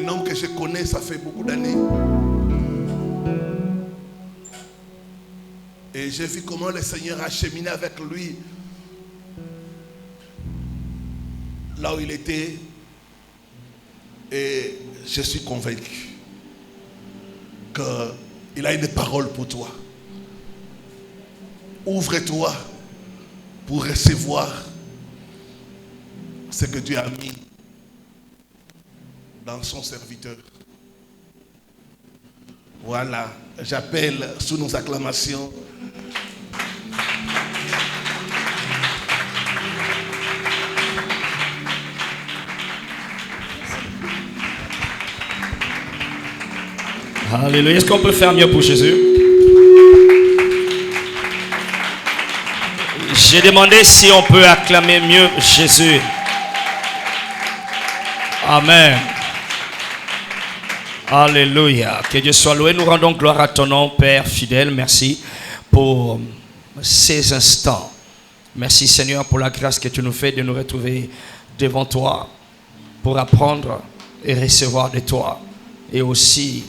Un homme que je connais, ça fait beaucoup d'années. Et j'ai vu comment le Seigneur a cheminé avec lui là où il était. Et je suis convaincu qu'il a une parole pour toi. Ouvre-toi pour recevoir ce que Dieu a mis dans son serviteur. Voilà, j'appelle sous nos acclamations Alléluia. Est-ce qu'on peut faire mieux pour Jésus? J'ai demandé si on peut acclamer mieux Jésus. Amen. Alléluia. Que Dieu soit loué. Nous rendons gloire à ton nom, Père fidèle. Merci pour ces instants. Merci Seigneur pour la grâce que tu nous fais de nous retrouver devant toi pour apprendre et recevoir de toi. Et aussi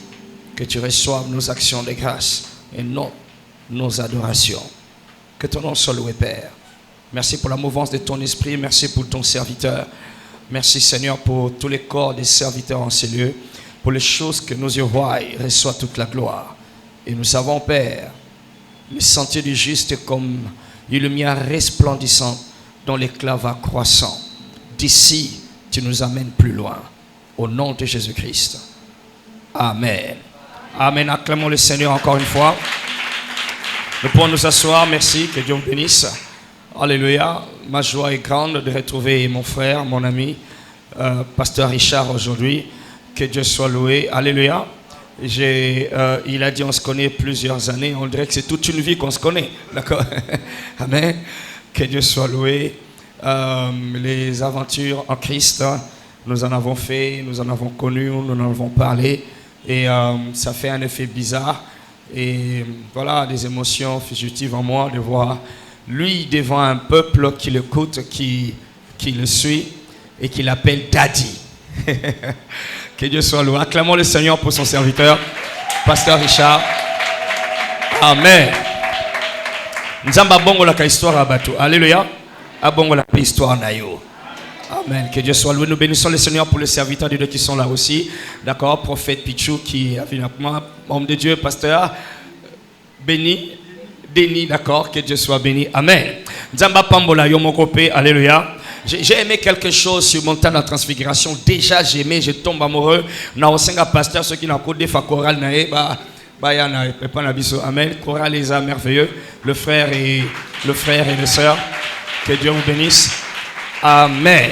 que tu reçoives nos actions de grâce et non nos adorations. Que ton nom soit loué, Père. Merci pour la mouvance de ton esprit. Merci pour ton serviteur. Merci, Seigneur, pour tous les corps des serviteurs en ces lieux. Pour les choses que nos yeux voient, reçoit toute la gloire. Et nous savons, Père, le sentier du juste est comme une lumière resplendissante dont l'éclat va croissant. D'ici, tu nous amènes plus loin. Au nom de Jésus-Christ. Amen. Amen. Acclamons le Seigneur encore une fois. Nous pouvons nous asseoir. Merci. Que Dieu vous bénisse. Alléluia. Ma joie est grande de retrouver mon frère, mon ami, pasteur Richard aujourd'hui. Que Dieu soit loué. Alléluia. Il a dit on se connaît plusieurs années. On dirait que c'est toute une vie qu'on se connaît. D'accord. Amen. Que Dieu soit loué. Les aventures en Christ, nous en avons fait, nous en avons connu, nous en avons parlé. Et ça fait un effet bizarre. Et voilà, des émotions fugitives en moi de voir lui devant un peuple qui l'écoute, qui le suit et qui l'appelle Daddy. Que Dieu soit loué. Acclamons le Seigneur pour son serviteur, pasteur Richard. Amen. Nzamba bongo la histoire à bateau. Alléluia. Abongo la histoire nayo. Amen. Que Dieu soit loué. Nous bénissons le Seigneur pour les serviteurs de Dieu qui sont là aussi. D'accord. Prophète Pichou qui est évidemment homme de Dieu, pasteur. Béni. Béni. D'accord. Que Dieu soit béni. Amen. Nzamba pambola yomokope. Alléluia. J'ai aimé quelque chose sur mon temps de la transfiguration. Déjà j'ai aimé, je tombe amoureux. Na osenga pasteur ceux qui n'ont pas de fa chorale nae amen. Chorale les a merveilleux. Le frère et les sœurs. Que Dieu vous bénisse. Amen.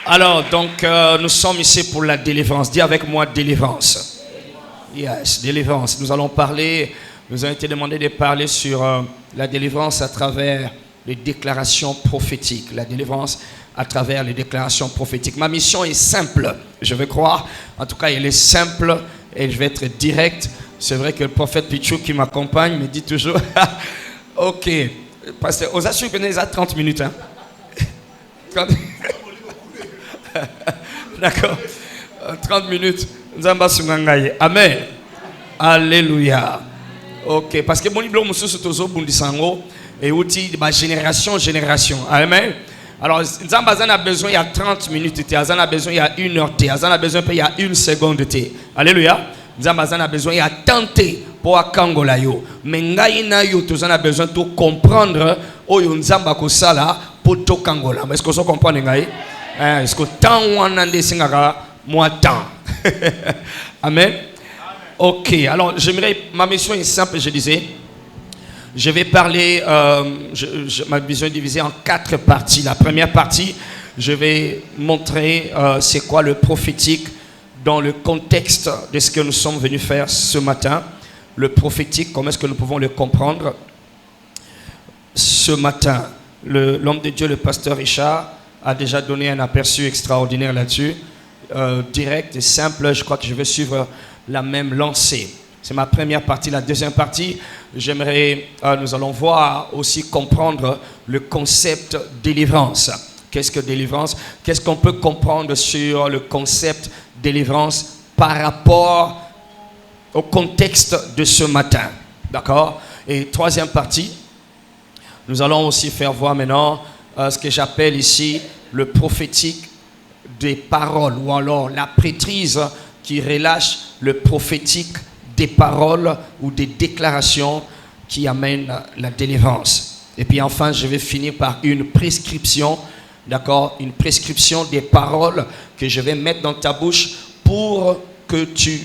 Alors donc nous sommes ici pour la délivrance. Dis avec moi délivrance. Yes, délivrance. Nous allons parler. Nous avons été demandé de parler sur la délivrance à travers les déclarations prophétiques. La délivrance à travers les déclarations prophétiques. Ma mission est simple, je vais croire. En tout cas, elle est simple et je vais être direct. C'est vrai que le prophète Pichou qui m'accompagne me dit toujours ok, parce que aux assurés que nous avons 30 minutes. Hein? D'accord. 30 minutes. Amen. Alléluia. Ok, parce que mon livre, et outil de génération. Amen. Alors, Nzambazan a besoin il y a 30 minutes, Azan a besoin il y a 1 heure, Azan a besoin il y a 1 seconde. Alléluia. Nzambazan a besoin il y a tenté pour akangola yo. Mais ngai na yo tozana besoin de comprendre oyo Nzamba ko sala pour to kangola. Est-ce que vous comprenez ngai? Est-ce que tant wana ndesingaka moi tant. Amen. Ok, alors ma mission est simple, je disais. Je vais parler, ma vision est divisée en 4 parties. La première partie, je vais montrer c'est quoi le prophétique dans le contexte de ce que nous sommes venus faire ce matin. Le prophétique, comment est-ce que nous pouvons le comprendre ce matin. L'homme de Dieu, le pasteur Richard, a déjà donné un aperçu extraordinaire là-dessus. Direct et simple, je crois que je vais suivre la même lancée. C'est ma première partie. La deuxième partie, nous allons voir aussi comprendre le concept délivrance. Qu'est-ce que délivrance? Qu'est-ce qu'on peut comprendre sur le concept délivrance par rapport au contexte de ce matin. D'accord? Et troisième partie, nous allons aussi faire voir maintenant ce que j'appelle ici le prophétique des paroles, ou alors la prêtrise qui relâche le prophétique des paroles ou des déclarations qui amènent la délivrance. Et puis enfin, je vais finir par une prescription, d'accord? Une prescription des paroles que je vais mettre dans ta bouche pour que tu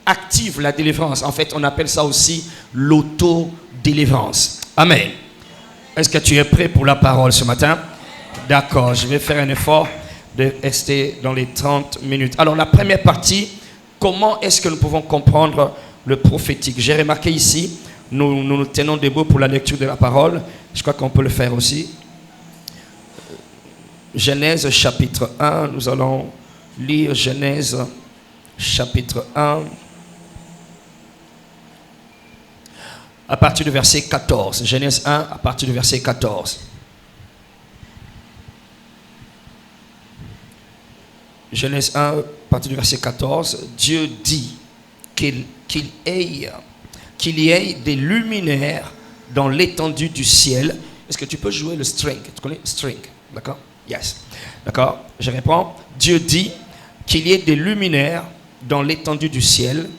actives la délivrance. En fait, on appelle ça aussi l'auto-délivrance. Amen. Est-ce que tu es prêt pour la parole ce matin? D'accord, je vais faire un effort de rester dans les 30 minutes. Alors, la première partie, comment est-ce que nous pouvons comprendre le prophétique? J'ai remarqué ici, nous tenons debout pour la lecture de la parole. Je crois qu'on peut le faire aussi. Genèse chapitre 1, nous allons lire Genèse chapitre 1 à partir du verset 14. Genèse 1 à partir du verset 14. Genèse 1 à partir du verset 14. Dieu dit qu'il y ait des luminaires dans l'étendue du ciel. Est-ce que tu peux jouer le string? Tu connais string? D'accord? Yes. D'accord? Je réponds. Dieu dit qu'il y ait des luminaires dans l'étendue du ciel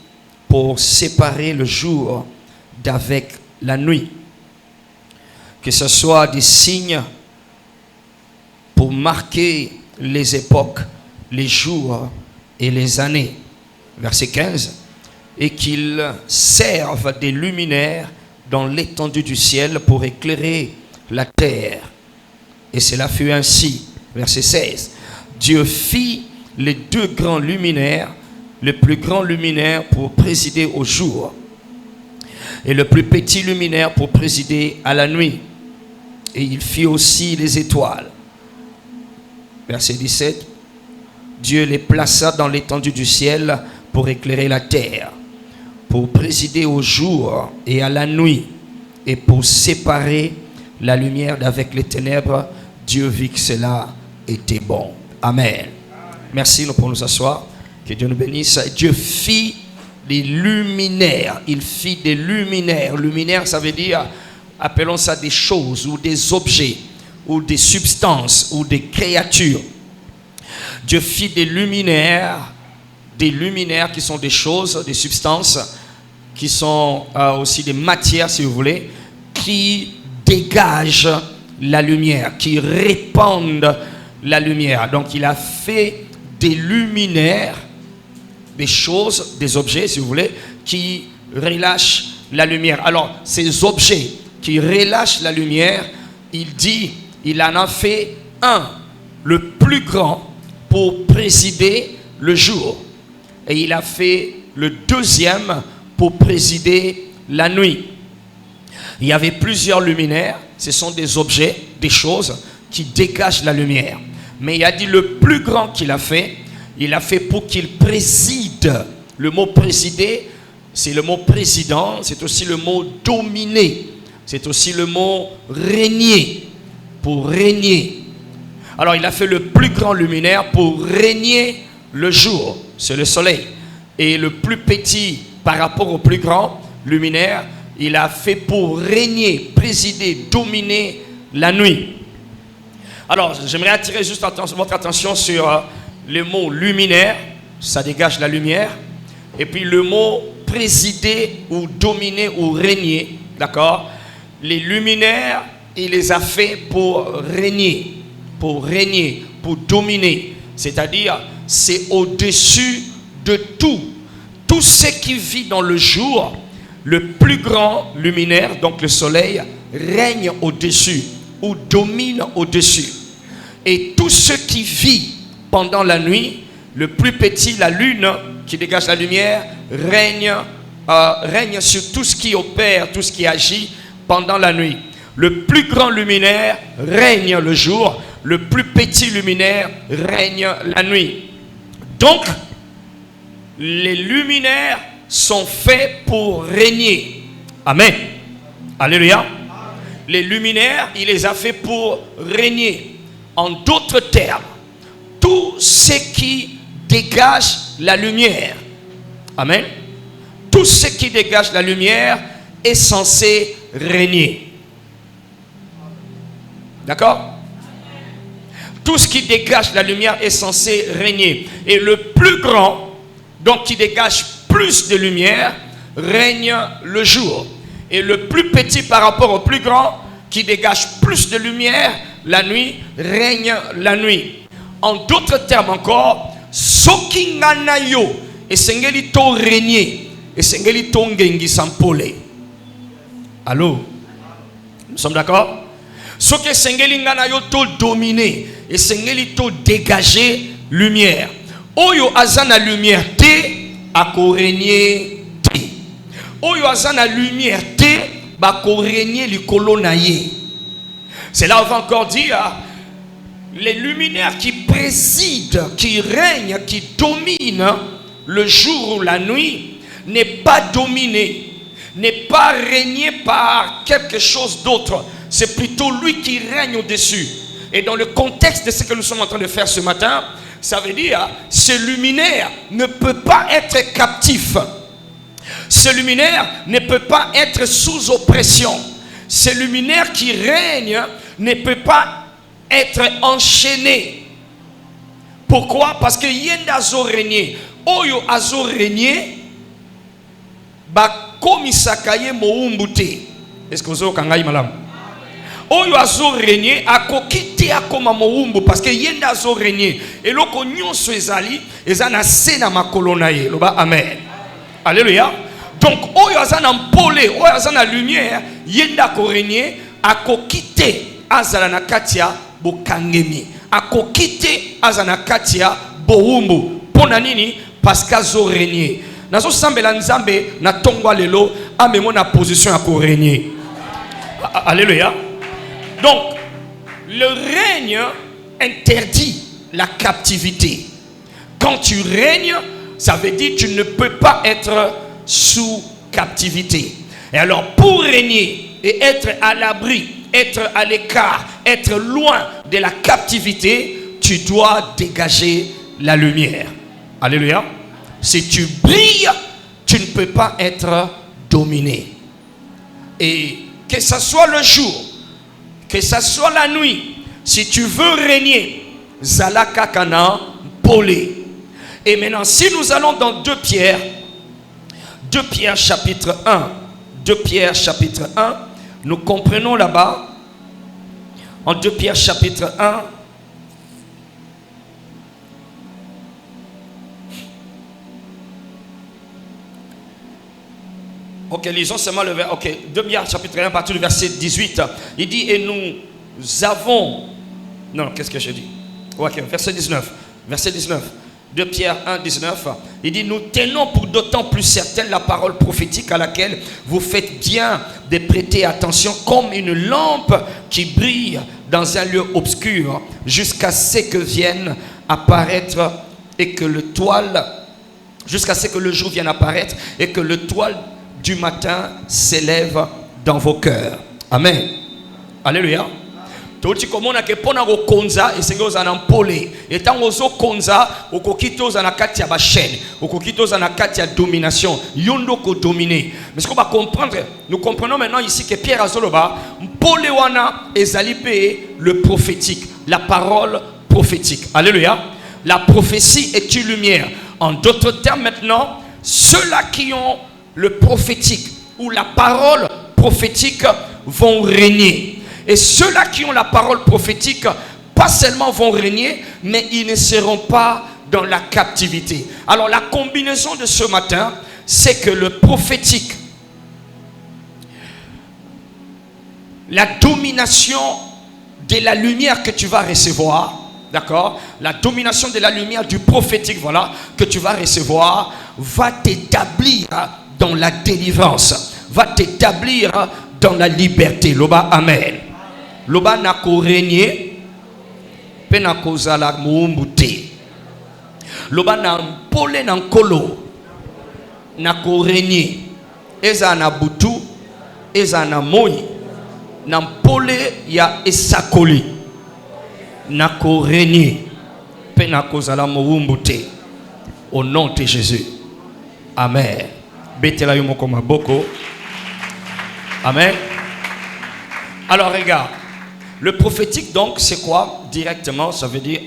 pour séparer le jour d'avec la nuit. Que ce soit des signes pour marquer les époques, les jours et les années. Verset 15. Et qu'ils servent des luminaires dans l'étendue du ciel pour éclairer la terre. Et cela fut ainsi. Verset 16. Dieu fit les deux grands luminaires, le plus grand luminaire pour présider au jour, et le plus petit luminaire pour présider à la nuit. Et il fit aussi les étoiles. Verset 17. Dieu les plaça dans l'étendue du ciel pour éclairer la terre, pour présider au jour et à la nuit, et pour séparer la lumière d'avec les ténèbres. Dieu vit que cela était bon. Amen. Merci, nous pouvons nous asseoir. Que Dieu nous bénisse. Dieu fit des luminaires. Il fit des luminaires. Luminaire, ça veut dire, appelons ça des choses ou des objets ou des substances ou des créatures. Dieu fit des luminaires qui sont des choses, des substances, qui sont aussi des matières, si vous voulez, qui dégagent la lumière, qui répandent la lumière. Donc il a fait des luminaires, des choses, des objets, si vous voulez, qui relâchent la lumière. Alors, ces objets qui relâchent la lumière, il dit, il en a fait un, le plus grand, pour présider le jour. Et il a fait le deuxième pour présider la nuit. Il y avait plusieurs luminaires, ce sont des objets, des choses qui dégagent la lumière. Mais il a dit le plus grand qu'il a fait, il a fait pour qu'il préside. Le mot présider, c'est le mot président, c'est aussi le mot dominer, c'est aussi le mot régner, pour régner. Alors il a fait le plus grand luminaire pour régner le jour, c'est le soleil. Et le plus petit par rapport au plus grand luminaire, il a fait pour régner, présider, dominer la nuit. Alors j'aimerais attirer juste votre attention sur le mot luminaire, ça dégage la lumière. Et puis le mot présider ou dominer ou régner, d'accord? Les luminaires, il les a fait pour régner, pour dominer. C'est-à-dire, c'est au-dessus de tout. Tout ce qui vit dans le jour, le plus grand luminaire, donc le soleil, règne au-dessus ou domine au-dessus. Et tout ce qui vit pendant la nuit, le plus petit, la lune, qui dégage la lumière, règne sur tout ce qui opère, tout ce qui agit pendant la nuit. Le plus grand luminaire règne le jour, le plus petit luminaire règne la nuit. Donc, les luminaires sont faits pour régner. Amen. Alléluia. Les luminaires, il les a fait pour régner. En d'autres termes, tout ce qui dégage la lumière. Amen. Tout ce qui dégage la lumière est censé régner. D'accord? Tout ce qui dégage la lumière est censé régner. Et le plus grand, donc qui dégage plus de lumière, règne le jour. Et le plus petit par rapport au plus grand, qui dégage plus de lumière, la nuit, règne la nuit. En d'autres termes encore, soki ngana yo esengeli to régner, esengeli to ngengi sampole. Allô? Nous sommes d'accord? Soki esengeli ngana yo to dominer, esengeli to dégager lumière. Oyo azana lumière te ako régner te. Oyo azana lumière te bako régner likolo na ye. C'est là où on va encore dire les luminaires qui président, qui règnent, qui dominent le jour ou la nuit, n'est pas dominé, n'est pas régné par quelque chose d'autre. C'est plutôt lui qui règne au-dessus. Et dans le contexte de ce que nous sommes en train de faire ce matin, ça veut dire ce luminaire ne peut pas être captif. Ce luminaire ne peut pas être sous oppression. Ce luminaire qui règne ne peut pas être enchaîné. Pourquoi? Parce que yenda azo régné. Oyo azo régné ba komisaka ye moumbuté. Est-ce que vous avez kangai malam? Oyo azo régné akokiti akoma moumbu parce que yenda azo régné. Et loko nyonso ezali ezana sena makolo na ye. Loba amen. Alléluia. Donc oyo azana mpole, oyo azana lumière, yenda ko régné akokite azala na katia bokangemi. Akokite azana katia boumbu. Pona nini? Parce qu'azo régné. Nazo sambela nzambe na tongwa lelo amemo na position à ko régner. Alléluia. Donc le règne interdit la captivité. Quand tu règnes, ça veut dire que tu ne peux pas être sous captivité. Et alors pour régner et être à l'abri, être à l'écart, être loin de la captivité, tu dois dégager la lumière. Alléluia. Si tu brilles, tu ne peux pas être dominé. Et que ce soit le jour, que ce soit la nuit, si tu veux régner, Zalaka Kana Polé. Et maintenant, si nous allons dans 2 Pierre chapitre 1, 2 Pierre chapitre 1, nous comprenons là-bas, en 2 Pierre chapitre 1, ok, lisons seulement le verset. Ok, 2 Pierre chapitre 1, à partir du verset 18. Il dit, et nous avons... Non, qu'est-ce que j'ai dit? Ok, verset 19. Verset 19. 2 Pierre 1, 19. Il dit, nous tenons pour d'autant plus certaine la parole prophétique à laquelle vous faites bien de prêter attention comme une lampe qui brille dans un lieu obscur jusqu'à ce que vienne apparaître et que le toile... Jusqu'à ce que le jour vienne apparaître et que le toile du matin s'élève dans vos cœurs. Amen. Alléluia. Toti komona ke pona go konza esenge ozana mpole etango zo konza okokito ozana kati ya ba chaîne okokito ozana kati ya domination yondo ko dominer. Mais ce qu'on va comprendre, nous comprenons maintenant ici que Pierre azoloba mpole wana ezali pe le prophétique, la parole prophétique. Alléluia. La prophétie est une lumière. En d'autres termes maintenant, ceux-là qui ont le prophétique ou la parole prophétique vont régner. Et ceux-là qui ont la parole prophétique, pas seulement vont régner, mais ils ne seront pas dans la captivité. Alors la combinaison de ce matin, c'est que le prophétique, la domination de la lumière que tu vas recevoir, d'accord, la domination de la lumière du prophétique, voilà, que tu vas recevoir, va t'établir dans la délivrance, va t'établir dans la liberté. Loba amen. Loba nako régner, pe nako zala muumbuté. Loba na mpole na nkolo, nako régner. Eza na butu, eza na moi, na mpole ya esakoli. Nako régner, pe nako zala muumbuté. Au nom de Jésus. Amen. Betela yomoko maboko. Amen. Alors regarde. Le prophétique donc c'est quoi? Directement ça veut dire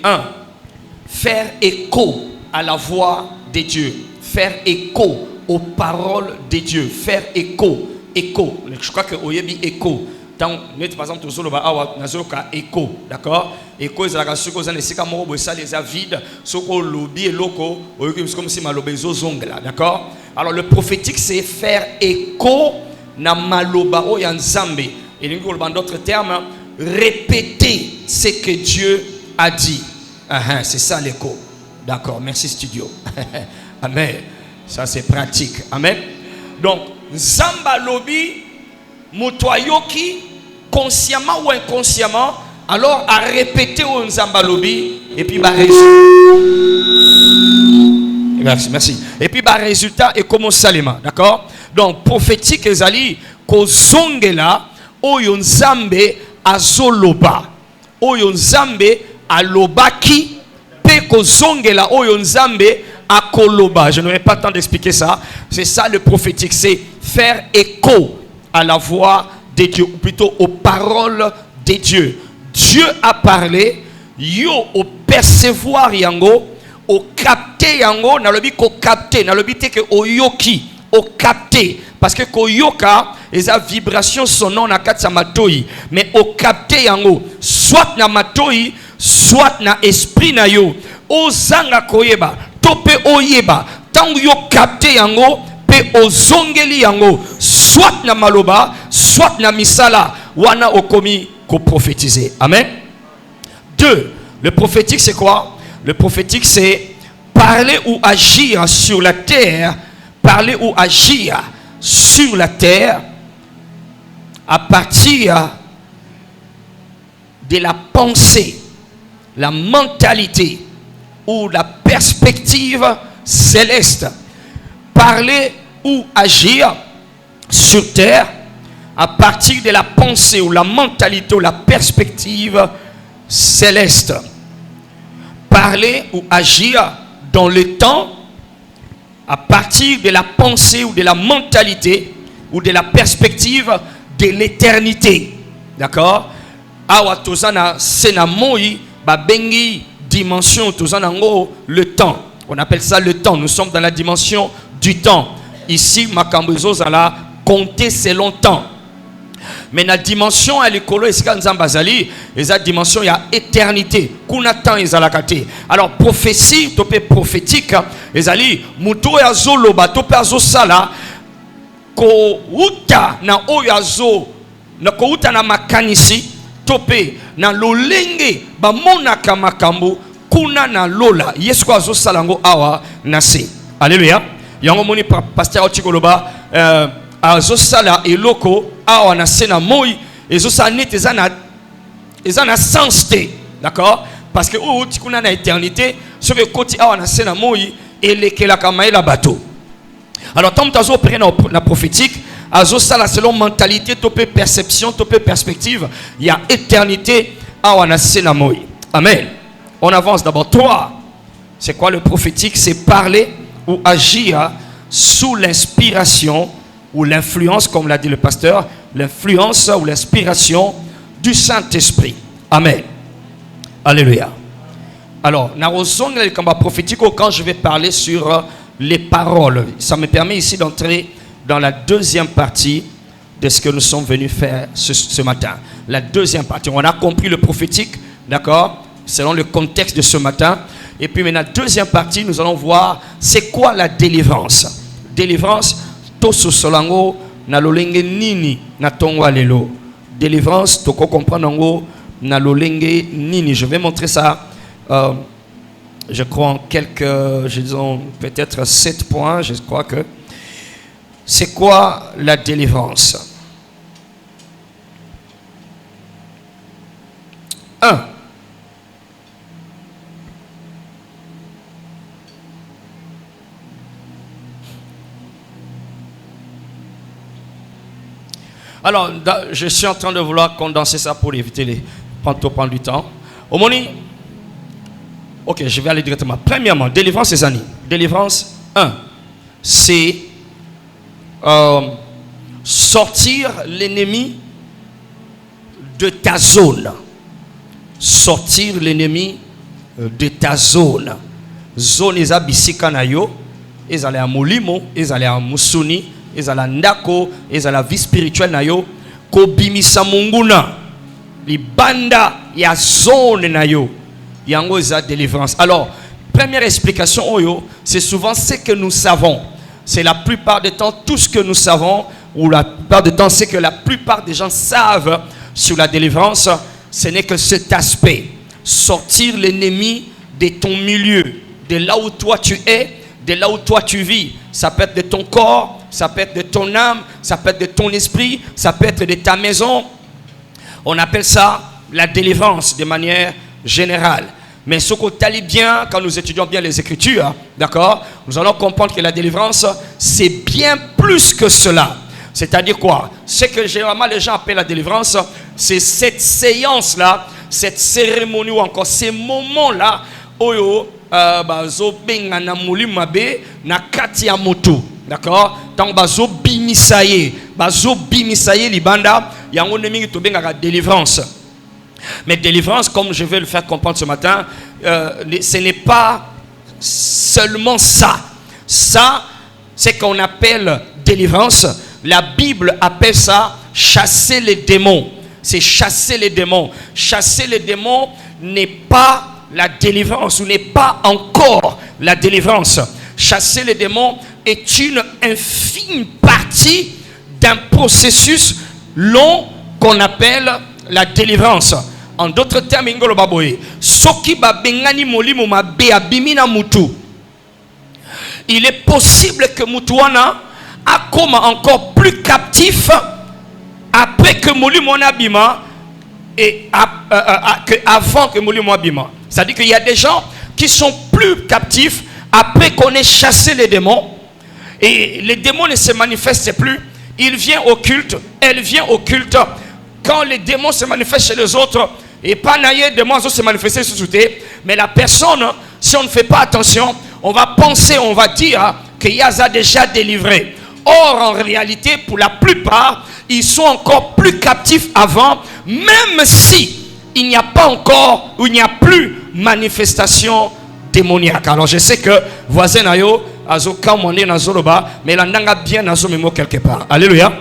faire écho à la voix de Dieu. Faire écho aux paroles de Dieu. Faire écho. Écho. Je crois que oyebi écho. Par exemple, tout le monde a écho, d'accord? Écho, c'est la chose que c'est comme les vide, ce qu'on lobby et loco, comme si malobe zongla, d'accord? Alors le prophétique, c'est faire écho na maloba o yanzambe. Et en d'autres termes, répéter ce que Dieu a dit. C'est ça l'écho, d'accord? Merci studio. Amen. Ça c'est pratique. Amen. Donc, zamba lobby. Motoyoki, consciemment ou inconsciemment, alors à répéter au Nzambalobi, et puis bah merci. Et puis bah résultat est comme Salema, d'accord? Donc prophétique ezali kozongela oyo Nzambe azoloba, oyo Nzambe alobaki, pe kozongela oyo Nzambe akoloba. Je n'aurai pas le temps d'expliquer ça. C'est ça le prophétique, c'est faire écho à la voix de Dieu, ou plutôt aux paroles de Dieu. Dieu a parlé, yo au percevoir yango, au capter yango, na lobi ko capter, na lobi te que au yoki, au capter, parce que ko yoka, les vibrations sonore na katsa matoi, mais au capter yango, soit na matoi, soit na esprit na yo, o zanga koyeba, tope oyeba, tant yo capter yango, ozongeli yango soit na maloba soit na misala wana okomi ko prophétiser. Amen. 2. Le prophétique c'est quoi? Le prophétique c'est parler ou agir sur la terre, parler ou agir sur la terre à partir de la pensée, la mentalité ou la perspective céleste. Parler ou agir sur terre à partir de la pensée ou la mentalité ou la perspective céleste. Parler ou agir dans le temps à partir de la pensée ou de la mentalité ou de la perspective de l'éternité. D'accord? Awa tozana senamoi babengi dimension tozana ngo le temps. On appelle ça le temps. Nous sommes dans la dimension du temps. Ici, Makambezo Zala, compter selon temps. Mais la dimension à l'écolo, et la dimension, il y a éternité. Kuna temps, ils alakate. Alors, prophétie, topé prophétique, ils allaient, muto ya zoloba, topé azo sala, ko uta na oyazo, na ko uta na makanisi, topé na lolenge, ba monaka makambo, kuna na lola. Yesko azo salango awa nase. Alléluia. Yango moni pasteur Otikoloba azosala eloko awa na sena moi ezosala nete ezana sens te, d'accord? Parce que o tikuna na éternité ce que koti awa na sena moi elekela kama ela bateau. Alors tant que azo prendre la prophétique azosala selon mentalité, topé perception, topé perspective, il y a éternité awa na sena moi. Amen. On avance d'abord. 3. C'est quoi le prophétique? C'est parler ou agir sous l'inspiration ou l'influence, comme l'a dit le pasteur, l'influence ou l'inspiration du Saint-Esprit. Amen. Alléluia. Alors, quand je vais parler sur les paroles, ça me permet ici d'entrer dans la deuxième partie de ce que nous sommes venus faire ce matin. La deuxième partie. On a compris le prophétique, d'accord, selon le contexte de ce matin. Et puis maintenant, deuxième partie, nous allons voir c'est quoi la délivrance. Délivrance, toso solango na lolenge nini na tongwa lelo. Délivrance, toko comprendre na lolenge nini. Je vais montrer ça, je crois en quelques, disons peut-être 7 points, je crois que. C'est quoi la délivrance? 1. Alors, je suis en train de vouloir condenser ça pour éviter les prendre du temps. Au moni, ok, je vais aller directement. Premièrement, délivrance, c'est Zani. Délivrance, c'est sortir l'ennemi de ta zone. Sortir l'ennemi de ta zone. Zone eza bisika na yo, ezala ya molimo, ezala ya musuni, ezala ndako, ezala vie spirituelle na yo, ko bimisa munguna, libanda ya zone na yo. Yango eza délivrance. Alors, première explication oyo, c'est souvent ce que nous savons. C'est la plupart du temps tout ce que nous savons, ou la plupart du temps c'est que la plupart des gens savent sur la délivrance, ce n'est que cet aspect. Sortir l'ennemi de ton milieu, de là où toi tu es, de là où toi tu vis. Ça peut être de ton corps, ça peut être de ton âme, ça peut être de ton esprit, ça peut être de ta maison. On appelle ça la délivrance de manière générale. Mais ce qu'on t'a bien, quand nous étudions bien les Écritures, d'accord, nous allons comprendre que la délivrance, c'est bien plus que cela. C'est-à-dire quoi? Ce que généralement les gens appellent la délivrance, c'est cette séance-là, cette cérémonie ou encore ces moments-là, oyo, bazo benga na muli mabe na kati ya moto, d'accord? Tant bazo bimisaye libanda, yango nemingi to benga délivrance. Mais délivrance, comme je vais le faire comprendre ce matin, ce n'est pas seulement ça. Ça, c'est qu'on appelle délivrance. La Bible appelle ça chasser les démons. C'est chasser les démons. Chasser les démons n'est pas la délivrance, ou n'est pas encore la délivrance. Chasser les démons est une infime partie d'un processus long qu'on appelle la délivrance. En d'autres termes, ingolo baboye, soki babengani molimo mabe abimina mutu. Il est possible que mutuana a comme encore plus captif après que molimo abima et avant que molimo abima. C'est-à-dire qu'il y a des gens qui sont plus captifs après qu'on ait chassé les démons, et les démons ne se manifestent plus. Il vient au culte, elle vient au culte. Quand les démons se manifestent chez les autres, et pas naïe de moi se manifester sous thé, mais la personne, si on ne fait pas attention, on va penser, on va dire que Yaza a déjà délivré. Or, en réalité, pour la plupart, ils sont encore plus captifs avant, même si il n'y a pas encore, ou il n'y a plus manifestation démoniaque. Alors, je sais que voisin Nayo, Azo Kamone Nazoloba, mais la nanga bien Nazo Memo quelque part. Alléluia.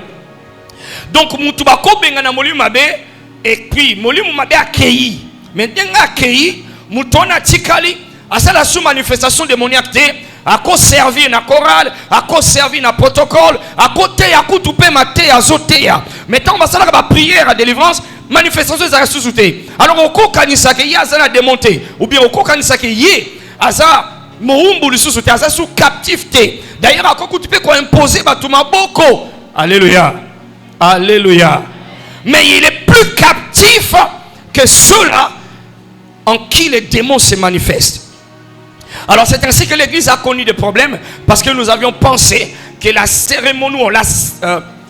Donc, Moutubako Bengana Molu Mabe, et puis Molu Mabe accueilli. Mais Denga accueilli, Moutona Tikali, à ça la sous-manifestation démoniaque, à quoi servir na chorale, à quoi servir na protocole, à côté, à quoi tout peut mater, à zoter. Mais tant que ça la prière à délivrance, manifestation ça sous-souté. Alors, au cours kanisa que y a ça la démonté, ou bien au cours kanisa que y a ça, Moumbu le sous-souté, à ça sous captivité. D'ailleurs, à quoi tu peux imposer, bah tout ma boko. Alléluia. Alléluia. Mais il est plus captif que ceux-là en qui les démons se manifestent. Alors c'est ainsi que l'église a connu des problèmes, parce que nous avions pensé que la cérémonie,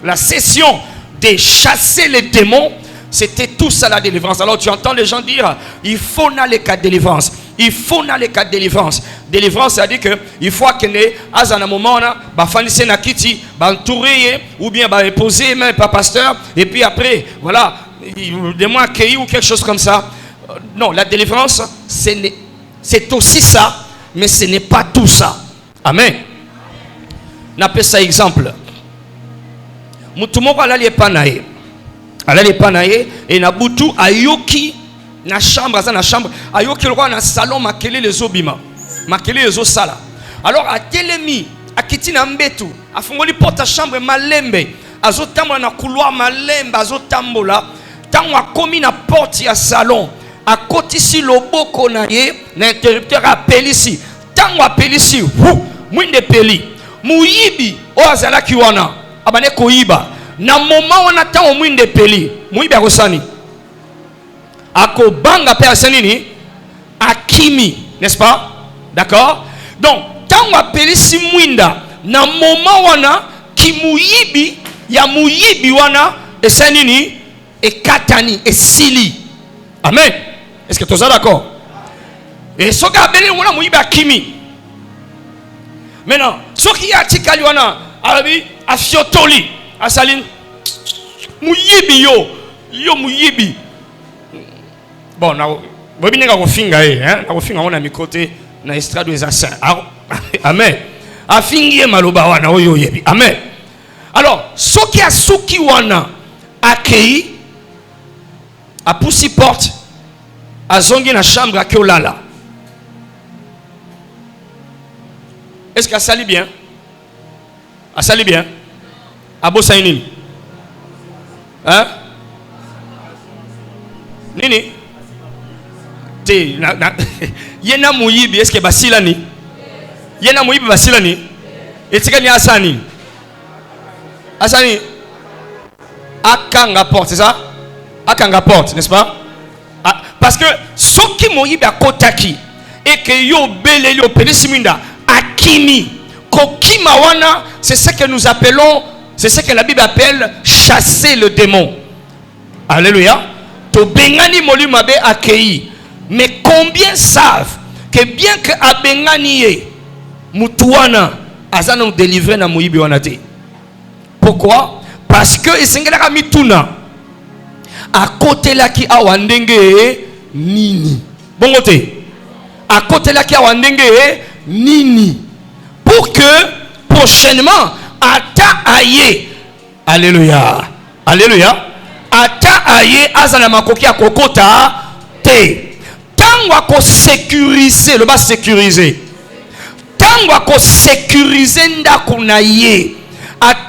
la session de chasser les démons, c'était tout ça la délivrance. Alors tu entends les gens dire, il faut aller cas de délivrance. Il faut aller cas de délivrance. Délivrance, c'est-à-dire que il faut que à un moment, bah fanissez na kiti, bah entourer ou bien bah poser même pas pasteur, et puis après voilà, des mois accueillis ou quelque chose comme ça. Non, la délivrance, c'est aussi ça, mais ce n'est pas tout ça. Amen. On appelle ça exemple. Mutumoko alali epanaye. Alali epanaye et na butu ayoki na chambre, na chambre, ayoki le roi na salon makele les obima. Makele les osala. Alors a telemi, a kiti na mbetu, a fungoli porte à chambre malembe, azotambola na couloir malembe, azotambola, tango a komi na porte ya salon. A côté si loboko na ye, l'interrupteur appelle ici. Tango appelle ici, mwinde peli. Muyibi, o azala kiwana, abane koyiba. Na moment on attend mwinde peli, muyibi akosani. Ako banga pe asenini, akimi, n'est-ce pas? D'accord? Donc, tango appelle ici mwinda, na moment wana, ki muyibi, ya muyibi wana, et senini, et katani, et sili. Amen. Est-ce que tu es d'accord? Et ce gars, on a mouillé Kimi. Maintenant, ce qui a tikaliwana, arabi, a fiotoli, a saline, mouyibi yo mouyibi. Bon, na bobine ka kofinga na kofinga on a mi côté na estrade des assassins. Amen. A fingi maloba wana oyo yebi. Amen. Alors, ce qui a souki wana accueilli a poussi porte a zongi na chambre à Keolala. Est-ce qu'elle sali bien? Elle sali bien? A bossa nini? Hein? Nini? Te yena muyibi est-ce que basila ni? Yena muyibi basila ni? Etika ni asani? Asani? Akanga porte, c'est ça? Akanga porte, n'est-ce pas? Parce que ce qui muyibi a kotaki et que yo beleli yo penisiminda akimi kokima wana, c'est ce que nous appelons, c'est ce que la Bible appelle chasser le démon. Alléluia. To bengani moli mabe akei. Mais combien savent que bien que abengani ye mutuana azana délivrer na muyibi wana te. Pourquoi? Parce que esengela mituna à côté là qui a wandenge nini. Bon côté. À côté là qui a wandenge nini. Pour que prochainement ata aye. Alléluia. Alléluia. Ata aye azana makoki akokota te. Tango ko sécuriser, le bas sécuriser. Tango ko sécuriser ndako na ye.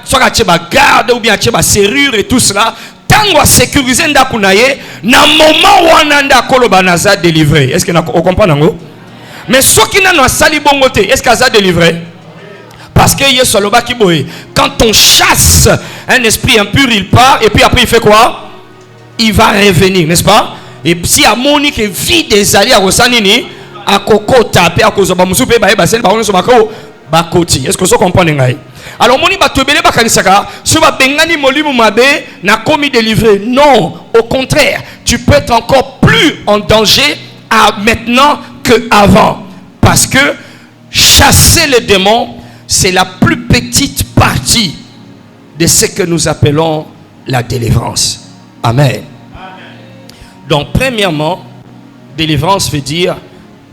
Soit tu vas garde ou bien tu vas serrure et tout cela. Tango sécuriser ndako na ye, na moment wana ndako lo banaza délivré. Est-ce que on comprend nango? Mais ce qui n'a pas sali bongote, est-ce qu'il a délivré? Parce que quand on chasse un esprit impur, il part et puis après il fait quoi? Il va revenir, n'est-ce pas? Et si à Monique vit des alliés à Rosanini, à Kokota, à Kozoba Moussoupe, est-ce que vous comprenez? Alors Moni va te béler bakanisaka, ce va bengani molimu mabe n'a commis délivré. Non, au contraire, tu peux être encore plus en danger maintenant qu'avant. Parce que chasser les démons, c'est la plus petite partie de ce que nous appelons la délivrance. Amen. Donc, premièrement, délivrance veut dire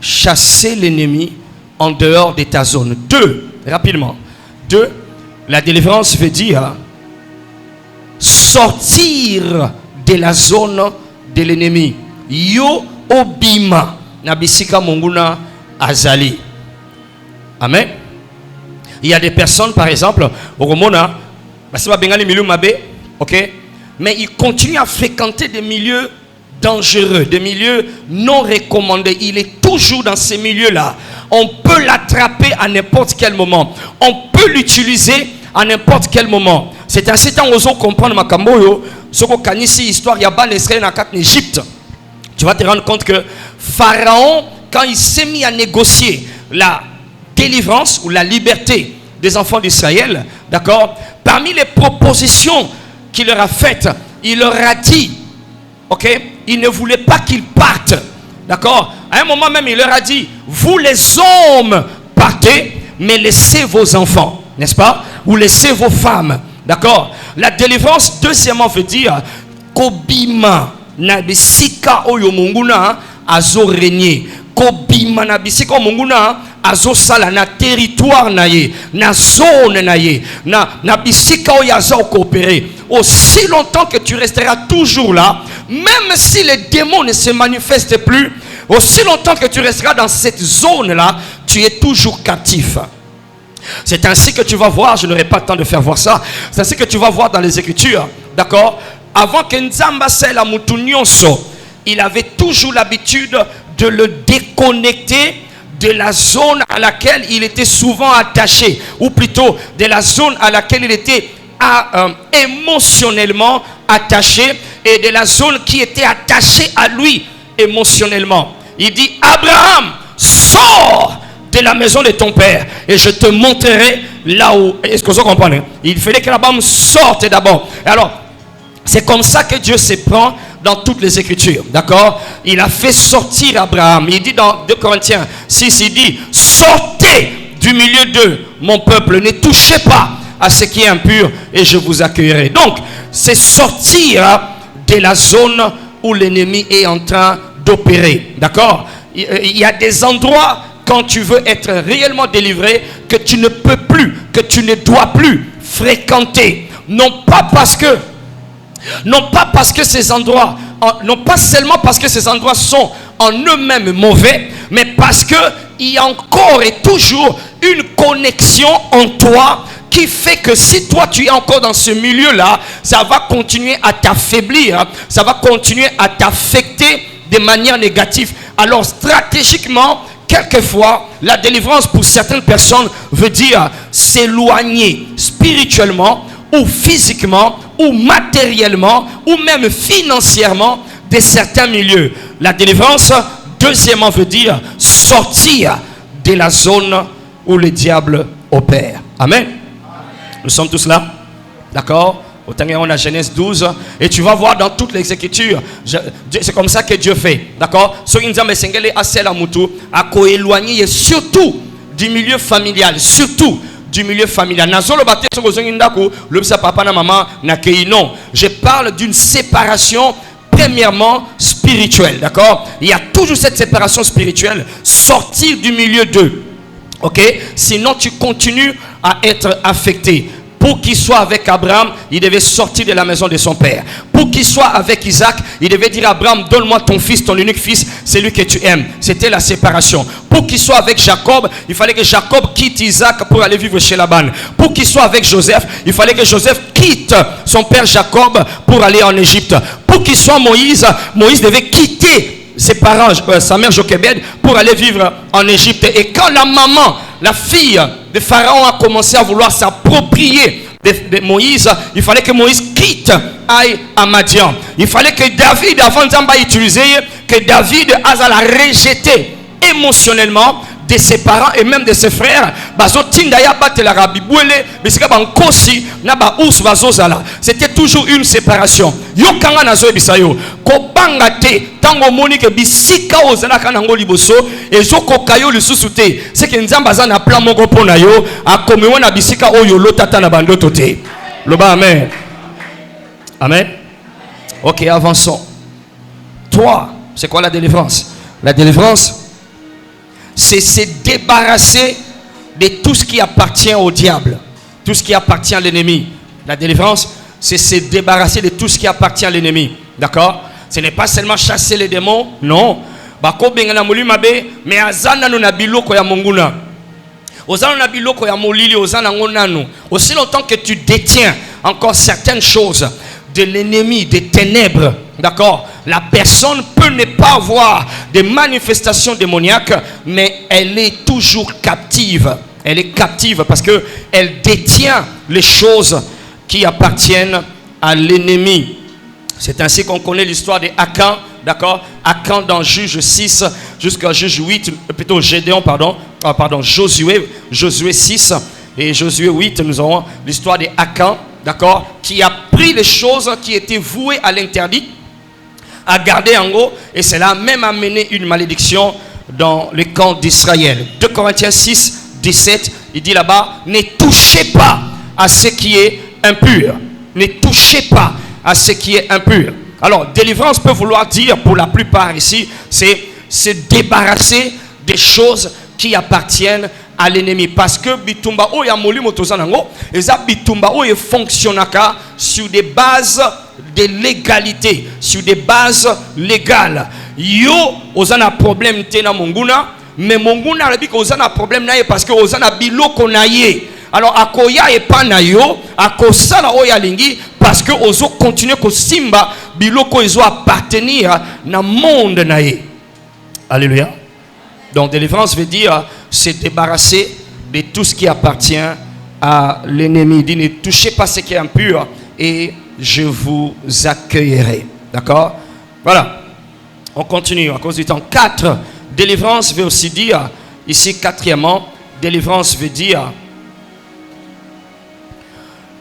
chasser l'ennemi en dehors de ta zone. Deux, rapidement. Deux, la délivrance veut dire sortir de la zone de l'ennemi. Yo obima nabisika monguna azali. Amen. Il y a des personnes, par exemple, au Romona, ok, mais ils continuent à fréquenter des milieux dangereux, des milieux non recommandés. Il est toujours dans ces milieux-là. On peut l'attraper à n'importe quel moment. On peut l'utiliser à n'importe quel moment. C'est ainsi qu'on ose comprendre ma camboyo, ce qu'on connaît ici, histoire, il y a pas l'Israël en Égypte. Tu vas te rendre compte que Pharaon, quand il s'est mis à négocier la délivrance ou la liberté des enfants d'Israël, d'accord, parmi les propositions qu'il leur a faites, il leur a dit, ok, il ne voulait pas qu'ils partent, d'accord. À un moment même, il leur a dit, vous les hommes partez, mais laissez vos enfants, n'est-ce pas, ou laissez vos femmes, d'accord. La délivrance, deuxièmement, veut dire kobima na bisika oyo munguna azo régner, kobima na bisika munguna azo sala na territoire na ye, na zone na ye, na bisika oyo azo coopérer. Aussi longtemps que tu resteras toujours là, même si les démons ne se manifestent plus, aussi longtemps que tu resteras dans cette zone-là, tu es toujours captif. C'est ainsi que tu vas voir, je n'aurai pas le temps de faire voir ça, c'est ainsi que tu vas voir dans les Écritures, d'accord? Avant que Nzamba Sela Moutounionso, il avait toujours l'habitude de le déconnecter de la zone à laquelle il était souvent attaché, ou plutôt de la zone à laquelle il était émotionnellement attaché, et de la zone qui était attachée à lui émotionnellement. Il dit, Abraham, sors de la maison de ton père et je te montrerai là où... Est-ce que vous comprenez? Il fallait que Abraham sorte d'abord. Alors, c'est comme ça que Dieu se prend dans toutes les Écritures, d'accord? Il a fait sortir Abraham. Il dit dans 2 Corinthiens 6, il dit, sortez du milieu de mon peuple. Ne touchez pas à ce qui est impur et je vous accueillerai. Donc, c'est sortir de la zone où l'ennemi est en train d'opérer. D'accord? Il y a des endroits, quand tu veux être réellement délivré, que tu ne peux plus, que tu ne dois plus fréquenter. Non pas parce que ces endroits, non pas seulement parce que ces endroits sont en eux-mêmes mauvais, mais parce que il y a encore et toujours une connexion en toi qui fait que si toi tu es encore dans ce milieu-là, ça va continuer à t'affaiblir, ça va continuer à t'affecter de manière négative. Alors stratégiquement, quelquefois, la délivrance pour certaines personnes veut dire s'éloigner spirituellement ou physiquement ou matériellement ou même financièrement de certains milieux. La délivrance, deuxièmement, veut dire sortir de la zone où le diable opère. Amen. Nous sommes tous là? D'accord? On a Genèse 12 et tu vas voir dans toutes les Écritures, c'est comme ça que Dieu fait. D'accord? À éloigner surtout du milieu familial, surtout du milieu familial. Non, je parle d'une séparation premièrement spirituelle. D'accord? Il y a toujours cette séparation spirituelle, sortir du milieu d'eux. Ok? Sinon tu continues à être affecté. Pour qu'il soit avec Abraham, il devait sortir de la maison de son père. Pour qu'il soit avec Isaac, il devait dire à Abraham, donne-moi ton fils, ton unique fils, celui que tu aimes. C'était la séparation. Pour qu'il soit avec Jacob, il fallait que Jacob quitte Isaac pour aller vivre chez Laban. Pour qu'il soit avec Joseph, il fallait que Joseph quitte son père Jacob pour aller en Égypte. Pour qu'il soit Moïse, Moïse devait quitter ses parents, sa mère Jochebed, pour aller vivre en Égypte. Et quand la maman, la fille de Pharaon a commencé à vouloir s'approprier de Moïse, il fallait que Moïse quitte, aille à Madian. Il fallait que David, avant d'en utiliser, que David a la rejeté émotionnellement de ses parents et même de ses frères. C'était toujours une séparation. Tango moni ke bisika ozalaka nango liboso ezokoka yo lisusu te c'est que nzambe aza na plan moko pona yo akomewa na bisika oyo lotata na bandoto te. Loba amen. Amen. Ok, avançons. Toi, c'est quoi la délivrance? La délivrance, c'est se débarrasser de tout ce qui appartient au diable, tout ce qui appartient à l'ennemi. La délivrance, c'est se débarrasser de tout ce qui appartient à l'ennemi. D'accord? Ce n'est pas seulement chasser les démons, non. Mais azana no na biloko ya monguna. Ozana na biloko ya molili, ozana ngonanu. Aussi longtemps que tu détiens encore certaines choses de l'ennemi, des ténèbres, d'accord? La personne peut ne pas avoir des manifestations démoniaques, mais elle est toujours captive. Elle est captive parce que elle détient les choses qui appartiennent à l'ennemi. C'est ainsi qu'on connaît l'histoire de Akan, d'accord? Akan dans Juge 6 jusqu'à Juge 8, plutôt Gédéon, Josué 6 et Josué 8, nous avons l'histoire de Akan, d'accord? Qui a pris les choses qui étaient vouées à l'interdit, a gardé en haut, et cela a même amené une malédiction dans le camp d'Israël. 2 Corinthiens 6, 17, il dit là-bas, ne touchez pas à ce qui est impur. Ne touchez pas à ce qui est impur. Alors, délivrance peut vouloir dire, pour la plupart ici, c'est se débarrasser des choses qui appartiennent à l'ennemi. Parce que bitumba o ya molimo tozanango, eza bitumba o ye fonctionnaka sur des bases de légalité, sur des bases légales. Yo, ozana problème tena monguna, mais monguna rebi ko ozana problème na ye parce que ozana biloko na ye. Alors akoya e panayo, akosala oya lingi parce que ozo continuer ko simba biloko ezo appartenir na monde na ye. Alléluia. Donc délivrance veut dire se débarrasser de tout ce qui appartient à l'ennemi. Il dit ne touchez pas ce qui est impur et je vous accueillerai. D'accord? Voilà. On continue à cause du temps. 4. Délivrance veut aussi dire, ici quatrièmement, délivrance veut dire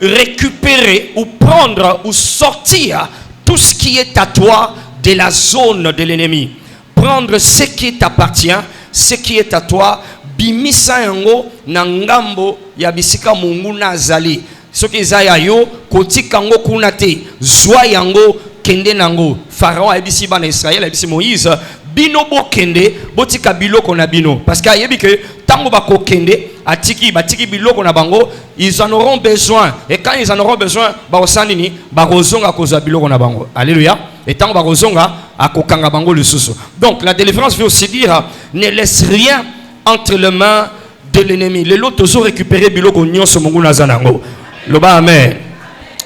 récupérer ou prendre ou sortir tout ce qui est à toi de la zone de l'ennemi. Prendre ce qui t'appartient, ce qui est à toi, bimisa yango na ngambo ya bisika mungu na azali. Soki ezaya yo kotika yango kuna te, zwa yango kende nango. Pharaon ayebisi bana Israël, ayebisi Moïse, bino bo kende botika biloko na bino, parce que ayebi que tango bako kende batiki biloko na bango, ils en auront besoin, et quand ils en auront besoin baosandini bakozonga kozwa biloko na bango. Alléluia. Et tango bakozonga akokanga bango lisusu. Donc la délivrance veut aussi dire ne laisse rien entre les mains de l'ennemi. Les lots ont récupéré biloko nyonso mungu nazanango. Loba amen.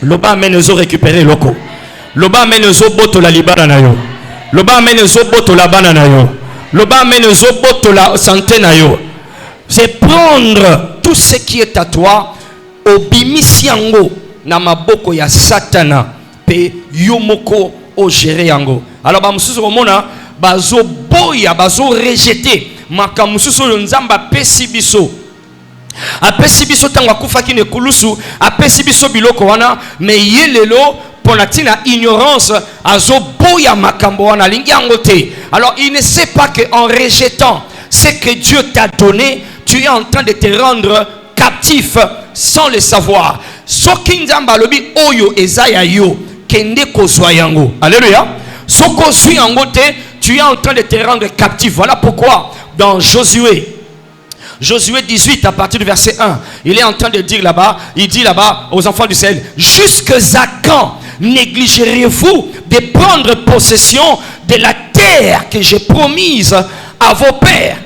Loba amen nous ont récupéré loko. Loba amen nous ont boto la libana na yo. Loba amen nous ont boto la bana na yo. Loba amen nous ont boto la santé na yo. C'est prendre tout ce qui est à toi au bimisiango na maboko ya satana pe yomoko o gérer yango. Alors ba mususu komona bazo boya bazo rejeter makamususu nzamba pesi biso. Apesi biso tango akufaki ne kulusu apesi biso biloko wana mais yelelo ponatina ignorance azo boya makambo wana lingi yango te. Alors il ne sait pas que en rejetant ce que Dieu t'a donné, tu es en train de te rendre captif sans le savoir. Soki nzamba lobi oyo ezaya yo kende kozwa yango. Alléluia. Soko zwi yango te, tu es en train de te rendre captif. Voilà pourquoi dans Josué 18 à partir du verset 1, il est en train de dire là-bas, il dit là-bas aux enfants du Sahel, jusqu'à quand négligerez-vous de prendre possession de la terre que j'ai promise à vos pères?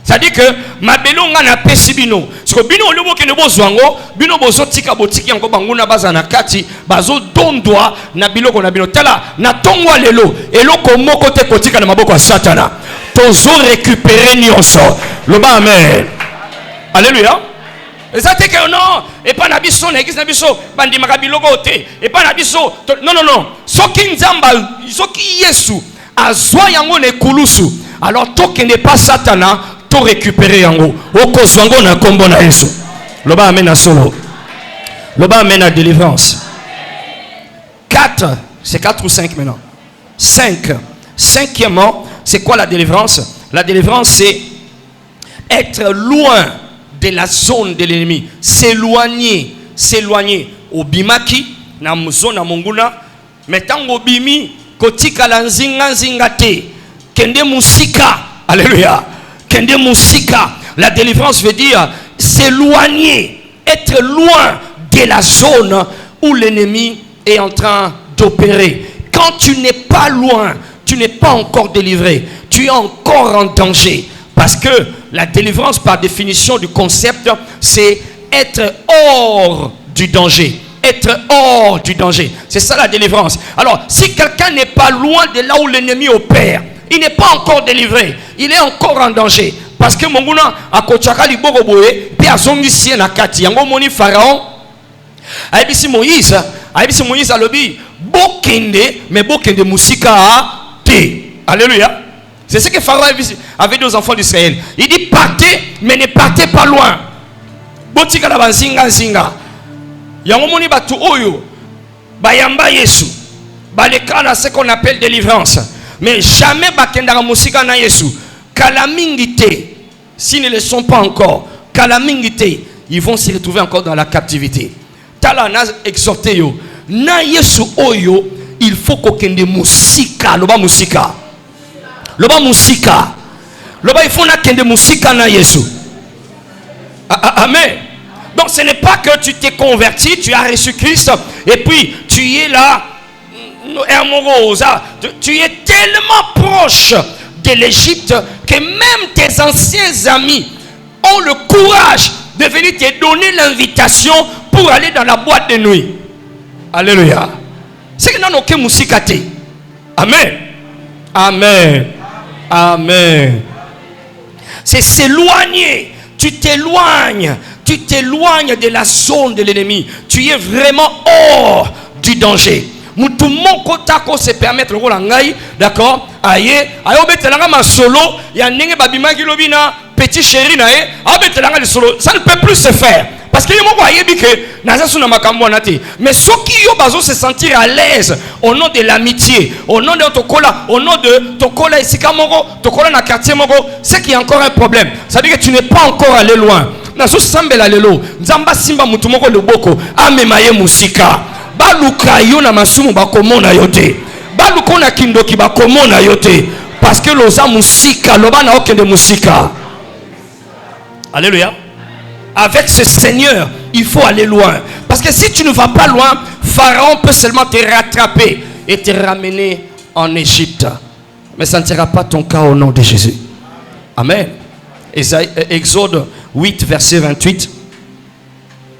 C'est-à-dire que ma belonga na pesi bino. Parce que bino lobo ke nebo zwango, bino bozo tika botiki yango banguna baza na kati, bazo dondwa na biloko na bino. Tala na tongwa lelo, eloko moko te kotika na maboko ya Satana. Tozo récupérer nyonso. Loba amen. Alléluia. Et ça te que non, et pas na biso na église na biso bandi makabiloko te, et pas na biso. Non non non. Soki nzamba, soki Yesu azwa yango ne kulusu. Alors toi qui n'est pas Satana, to récupérer yango oko zwango na kombo na Yesu. Loba amen na solo. Loba amen na délivrance. 4, c'est 4 ou 5 maintenant. 5. Cinquièmement, c'est quoi la délivrance? La délivrance, c'est être loin de la zone de l'ennemi. S'éloigner. S'éloigner. Obimaki, na muzo na monguna, metango obimi, kotika la nzinga nzinga te. Kende musika. Alléluia. Kende musika. La délivrance veut dire s'éloigner, être loin de la zone où l'ennemi est en train d'opérer. Quand tu n'es pas loin, tu n'es pas encore délivré, tu es encore en danger. Parce que la délivrance, par définition du concept, c'est être hors du danger. Être hors du danger. C'est ça la délivrance. Alors, si quelqu'un n'est pas loin de là où l'ennemi opère, il n'est pas encore délivré, il est encore en danger. Parce que Monguna a kochaka liboko boye, pe azongisi na kati. Yango moni Pharaon, ayebisi Moïse alobi, bokende, mais bokende musika te. Alléluia. C'est ce que Pharaon avait dit aux enfants d'Israël. Il dit partez, mais ne partez pas loin. Botika na banzinga zinga. Yango moni batu oyo, bayamba Yesu, baleka na ce qu'on appelle délivrance. Mais jamais bakendara musika na Yesu. Kalamingité, s'ils ne le sont pas encore, kalamingité, ils vont se retrouver encore dans la captivité. Tala na exhorté yo. Na Yesu oyo, il faut kokende musika, loba musika. Loba musika. Loba il faut na kende musika na Yesu. Amen. Donc ce n'est pas que tu t'es converti, tu as reçu Christ et puis tu es là. Tu es tellement proche de l'Égypte que même tes anciens amis ont le courage de venir te donner l'invitation pour aller dans la boîte de nuit. Alléluia. C'est que nous n'avons aucun musikate. Amen. Amen. Amen. C'est s'éloigner. Tu t'éloignes de la zone de l'ennemi. Tu es vraiment hors du danger. Mutumo kotako se permettre le rôle en gaï, d'accord? Aye, betelanga ma solo, ya nenge babima kilobina, petit chéri nae, betelanga le solo. Ça ne peut plus se faire. Parce que yo ayebi que naza suna makambo wana te. Mais ceux qui yo bazo se sentir à l'aise au nom de l'amitié, au nom de tokola, au nom de tokola esika moko, tokola na quartier moko, c'est qu'il y a encore un problème. Ça veut dire que tu n'es pas encore allé loin. Nazo sambela lelo, nzamba simba mutu moko loboko, amemaye musika. Baluka yo na masumu bakomona yote. Baluka na kindoki bakomona yote. Parce que loza musika, loba na okende musika. Alléluia. Avec ce Seigneur, il faut aller loin. Parce que si tu ne vas pas loin, Pharaon peut seulement te rattraper et te ramener en Égypte. Mais ça ne sera pas ton cas au nom de Jésus. Amen. Exode 8, verset 28.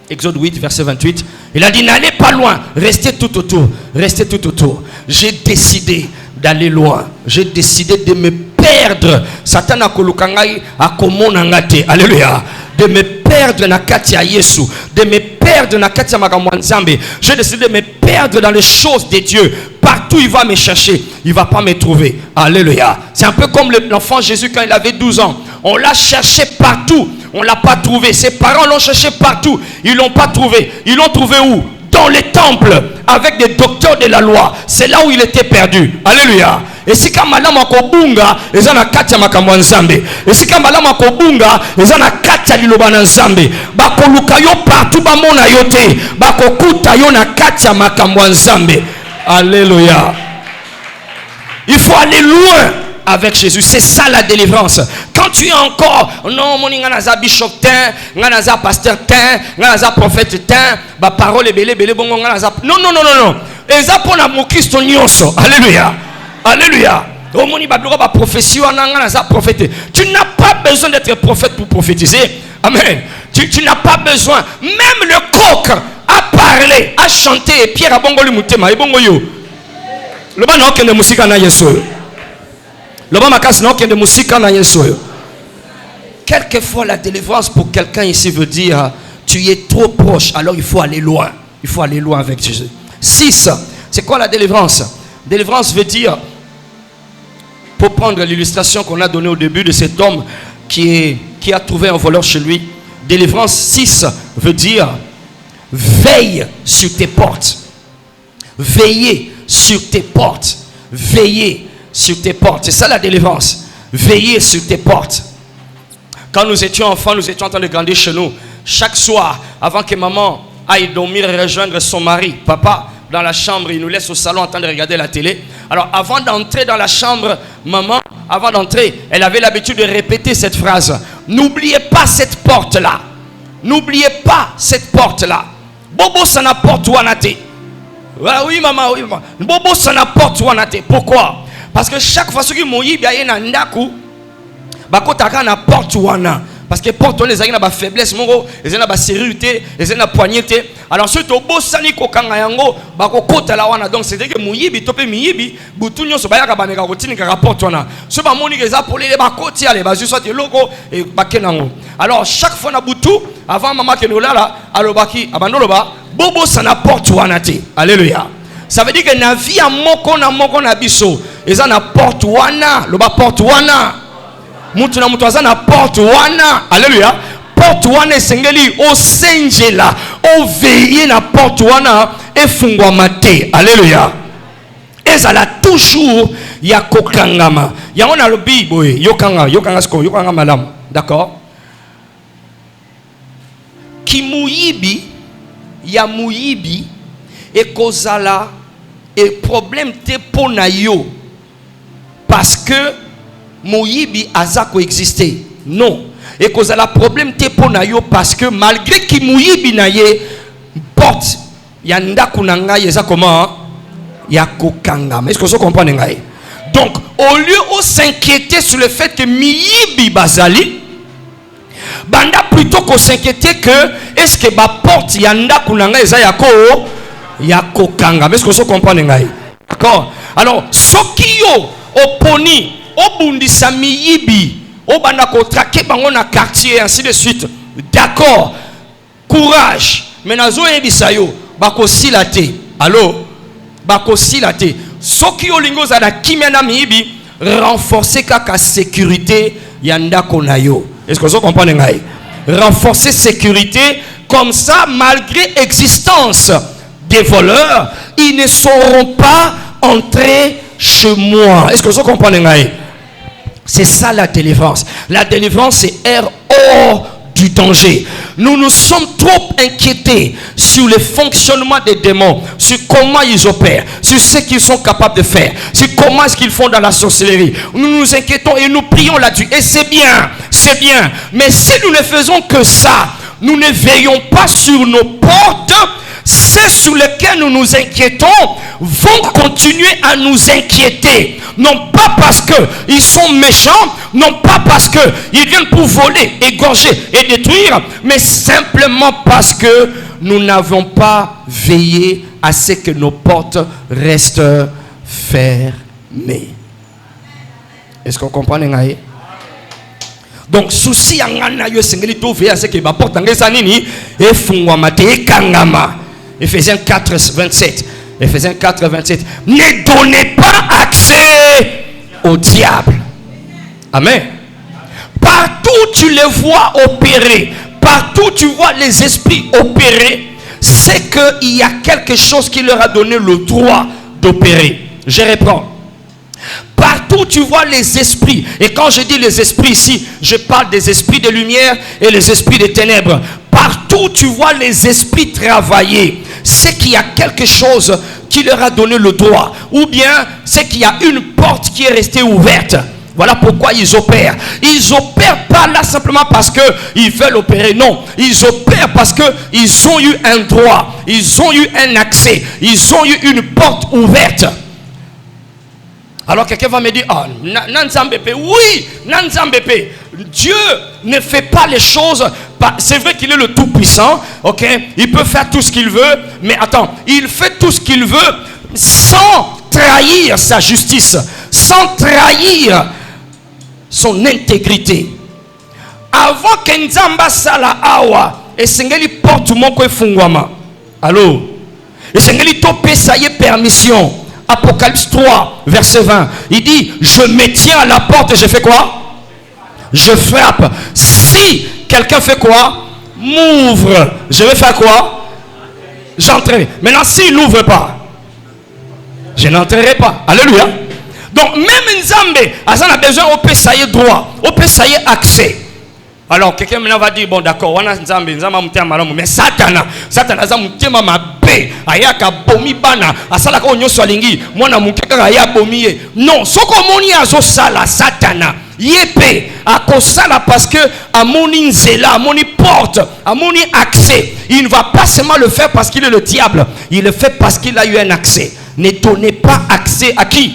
Exode 8, verset 28. Il a dit, n'allez pas loin, restez tout autour. Restez tout autour. J'ai décidé d'aller loin. J'ai décidé de me perdre. Satan a kolukangai a komonangate. Alléluia. De me perdre na kati ya Yesu, de me perdre na kati ya makambo nzambe. J'ai décidé de me perdre dans les choses de Dieu. Partout il va me chercher, il va pas me trouver. Alléluia. C'est un peu comme l'enfant Jésus quand il avait 12 ans. On l'a cherché partout, on l'a pas trouvé. Ses parents l'ont cherché partout, ils l'ont pas trouvé. Ils l'ont trouvé où? Dans les temples, avec des docteurs de la loi. C'est là où il était perdu. Alléluia. Et si kamalama kobunga, ezana katia makambo nzambe. Et si kamalama kobunga, ezana katia liloba nzambe. Bakoluka yo partout ba mona yote. Bakokuta yo na katia makambo nzambe. Alléluia. Il faut aller loin avec Jésus. C'est ça la délivrance. Quand tu es encore, non, mon nganaza bishop tin, nganaza pasteur tin, nganaza prophète tin, ba parole belé bongo nganaza. Non. Eza pona mo Christo nyonso. Alléluia. Alléluia. Tu n'as pas besoin d'être prophète pour prophétiser. Amen. Tu n'as pas besoin. Même le coq a parlé, a chanté. Et Pierre a bongoli mutema. Et bongo yo. Le ban n'a aucun de musique na yeso. Le ban makas n'a aucun de musique na yeso. Quelquefois la délivrance pour quelqu'un ici veut dire tu es trop proche. Alors il faut aller loin. Il faut aller loin avec Jésus. 6. C'est quoi la délivrance? Délivrance veut dire, pour prendre l'illustration qu'on a donnée au début de cet homme qui a trouvé un voleur chez lui, délivrance 6 veut dire veille sur tes portes. Veillez sur tes portes. Veillez sur tes portes. C'est ça la délivrance. Veillez sur tes portes. Quand nous étions enfants, nous étions en train de grandir chez nous. Chaque soir, avant que maman aille dormir et rejoindre son mari, papa, dans la chambre, il nous laisse au salon en train de regarder la télé. Alors avant d'entrer dans la chambre, maman, avant d'entrer, elle avait l'habitude de répéter cette phrase. N'oubliez pas cette porte-là. N'oubliez pas cette porte-là. Bobo sana porte wanate. Oui maman, oui maman. Bobo sana porte wanate. Pourquoi? Parce que chaque fois que moyi biaye na ndaku, bakotaka na porte wana. Parce que porte les aïna ba faiblesse mongo, les aïna ba sécurité, les aïna poigneté. Alors ceux to bosani ko kanga yango ba ko kota la wana. Donc c'est que muyibi topé miyibi butunyo so ba yaka ba neka kotini ka porte wana. Ce ba moni que za pour les ba koti ale ba juste te logo et ba kenango. Alors chaque fois na butu avant maman ke no la alobaki abandolo ba bobo sana porte wana te. Alléluia. Ça veut dire que na vie a moko na biso, eza na porte wana, lo ba porte wana. Mutu na mutu azana porte wana. Alléluia. Porte wana esengeli o senjela o veiller na porte wana efungwa mate. Alléluia. Ezala toujours ya kokangama. Ya ona lobi boye yokanga sko yokanga malam. D'accord? Ki muyibi ya muyibi e kozala e problème te pona yo parce que Moyibi azako exister. Non. Et cause la problème te pona yo parce que malgré ki Moyibi na ye porte ya ndaku na ngai eza comment ya kokanga. Est-ce que vous comprenez ngai? Donc au lieu de s'inquiéter sur le fait que Moyibi bazali, banda plutôt qu'on s'inquiéter que est-ce que ba porte ya ndaku na ngai eza ya kokanga. Est-ce que vous comprenez ngai? D'accord? Alors soki yo oponi Obundisa miyibi, obanda ko traquer bango na quartier ainsi de suite. D'accord. Courage. Mais nazo ebisa yo bako silate. Allô? Bako silate. Soki olingo za na kimia na miyibi renforcer kaka sécurité yanda konayo. Est-ce que vous comprenez ngai? Renforcer sécurité Comme ça, malgré l'existence des voleurs, ils ne sauront pas entrer chez moi. Est-ce que vous comprenez? C'est ça la délivrance. La délivrance, c'est être hors du danger. Nous nous sommes trop inquiétés sur le fonctionnement des démons, sur comment ils opèrent, sur ce qu'ils sont capables de faire, sur comment est-ce qu'ils font dans la sorcellerie. Nous nous inquiétons et nous prions là-dessus. Et c'est bien, c'est bien. Mais si nous ne faisons que ça, nous ne veillons pas sur nos portes, ceux sur lesquels nous nous inquiétons vont continuer à nous inquiéter. Non pas parce qu'ils sont méchants, non pas parce qu'ils viennent pour voler, égorger et détruire, mais simplement parce que nous n'avons pas veillé à ce que nos portes restent fermées. Est-ce qu'on comprend? Donc, souci à ngana sengeli to veiller à ce que ma porte ngesa nini et fungwama te kangama. Ephésiens 4, 27. Ephésiens 4, 27. Ne donnez pas accès au diable. Amen. Partout tu les vois opérer, partout tu vois les esprits opérer, c'est qu'il y a quelque chose qui leur a donné le droit d'opérer. Je reprends. Partout tu vois les esprits, et quand je dis les esprits ici, je parle des esprits de lumière et les esprits de ténèbres. Partout tu vois les esprits travailler, c'est qu'il y a quelque chose qui leur a donné le droit, ou bien c'est qu'il y a une porte qui est restée ouverte. Voilà pourquoi ils opèrent. Ils opèrent pas là simplement parce qu'ils veulent opérer, non. Ils opèrent parce qu'ils ont eu un droit, ils ont eu un accès, ils ont eu une porte ouverte. Alors quelqu'un va me dire, ah, Nanzambepe, oui, Nanzambepe. Dieu ne fait pas les choses, c'est vrai qu'il est le tout-puissant, ok, il peut faire tout ce qu'il veut, mais attends, il fait tout ce qu'il veut sans trahir sa justice, sans trahir son intégrité. Avant que Nzamba sala awa, et sengeli porte mon kwe fungwama. Allô? Et sengeli topé ça y est permission. Apocalypse 3, verset 20. Il dit, je me tiens à la porte et je fais quoi? Je frappe. Si quelqu'un fait quoi? M'ouvre. Je vais faire quoi? J'entrerai. Maintenant, s'il n'ouvre pas, je n'entrerai pas. Alléluia. Donc, même Nzambe, Azan a besoin au pesaye droit, au pesaye accès. Alors, quelqu'un maintenant va dire, bon d'accord, on a Nzambe, Nzambe mouté malamu, mais Satana za mouté mama be, ayaka bomi bana, asala ko nyoso alingi, mwana mukeka aya bomi ye. Non, soko moni azo sala Satana, yepe, akosala parce que amoni nzela, amoni porte, amoni accès. Il ne va pas seulement le faire parce qu'il est le diable, il le fait parce qu'il a eu un accès. Ne donnez pas accès à qui?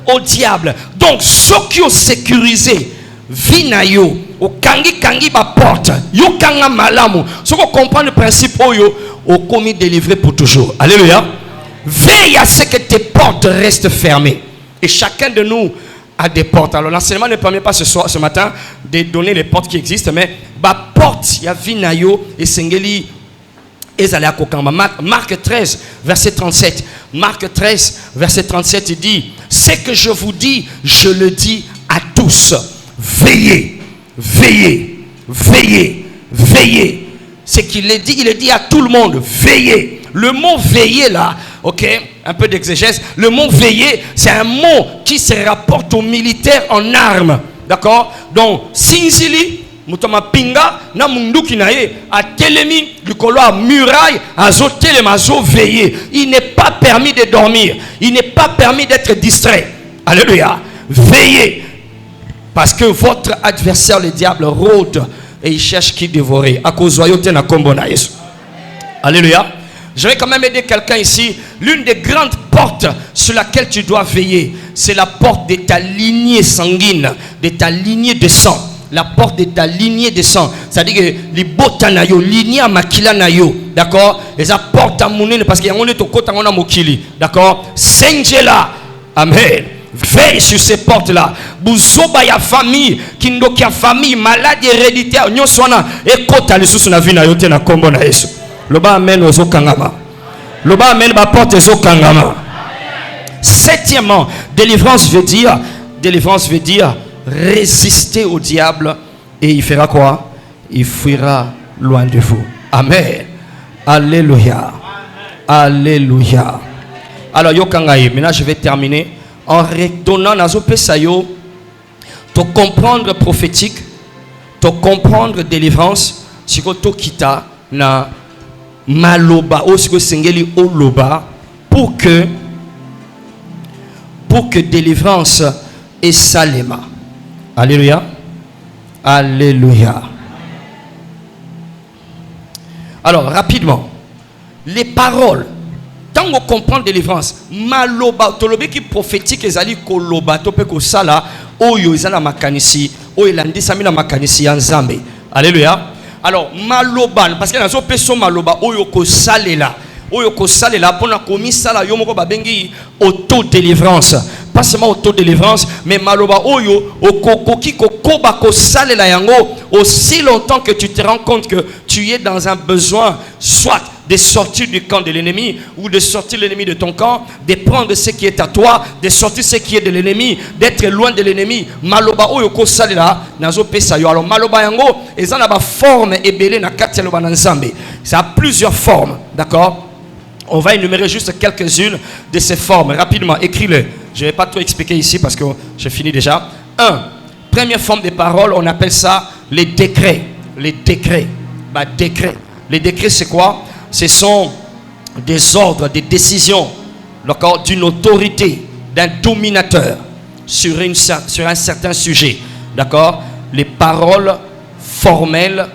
Au diable. Donc, ceux qui ont sécurisé, vinayo, au kangi ba porte, yo kanga malamu. Ceux qui comprennent le principe, oyo, au commis délivré pour toujours. Alléluia. Veille à ce que tes portes restent fermées. Et chacun de nous a des portes. Alors, l'enseignement ne permet pas ce matin de donner les portes qui existent, mais ba porte, il y a vinayo et sengeli. Marc 13, verset 37. Marc 13, verset 37, il dit, ce que je vous dis, je le dis à tous. Veillez, veillez, veillez, veillez. Ce qu'il est dit, il est dit à tout le monde, veillez. Le mot veiller là, ok, un peu d'exégèse. Le mot veiller, c'est un mot qui se rapporte aux militaires en armes. D'accord? Donc, Sinzili, Mutama pinga na munduki na ye a telemi likolo a muraille azo telema azo veiller. Il n'est pas permis de dormir, il n'est pas permis d'être distrait. Alléluia. Veillez parce que votre adversaire le diable rôde et il cherche qui dévorer. À cause de na kombo na Yesu. Alléluia. Je vais quand même aider quelqu'un ici. L'une des grandes portes sur laquelle tu dois veiller, c'est la porte de ta lignée sanguine, de ta lignée de sang. La porte de ta lignée de sang. C'est-à-dire que les bota na yo, lignée à makila na yo. D'accord? Et ça porte à mounine parce qu'il y a un côté on a mokili. D'accord? Sengela. Amen. Veille sur ces portes-là. Bouzoba ya famille, kindokia famille, maladie héréditaire, nyoswana, et kota le sous na vie na yote na kombo na Yesu. Loba amen ozo kangama. Loba amen ba porte ozo kangama. Septièmement, délivrance veut dire résister au diable et il fera quoi? Il fuira loin de vous. Amen. Alléluia. Alléluia. Alors, yokangaye, maintenant je vais terminer en redonnant nazo pesayo to comprendre prophétique, to comprendre délivrance, siko to kita na maloba o siko sengeli o loba pour que délivrance et salema. Alléluia. Alléluia. Alors, rapidement, les paroles, tant qu'on comprend délivrance, maloba, tolobe qui prophétique, ezali koloba, tope ko sala, oyo ezala makanisi, oyo landisa mina makanisi yanzambe. Alléluia. Alors, maloba, parce que dans ce peso maloba, oyo ko salela. Oyo ko salela pona komi sala yo moko babengi auto-délivrance. Pas seulement auto-délivrance, mais maloba oyo okokoki kokoba ko salela yango aussi longtemps que tu te rends compte que tu es dans un besoin, soit de sortir du camp de l'ennemi ou de sortir l'ennemi de ton camp, de prendre ce qui est à toi, de sortir ce qui est de l'ennemi, d'être loin de l'ennemi. Maloba oyo ko salela nazo pesa yo. Alors maloba yango ezana ba forme ebele na kati ya loba na nzambe. Ça a plusieurs formes, d'accord? On va énumérer juste quelques-unes de ces formes. Rapidement, écris-le. Je ne vais pas tout expliquer ici parce que j'ai fini déjà. Première forme de parole, on appelle ça les décrets. Les décrets. Décrets. Les décrets, c'est quoi? Ce sont des ordres, des décisions d'une autorité, d'un dominateur sur un certain sujet. D'accord? Les paroles formelles,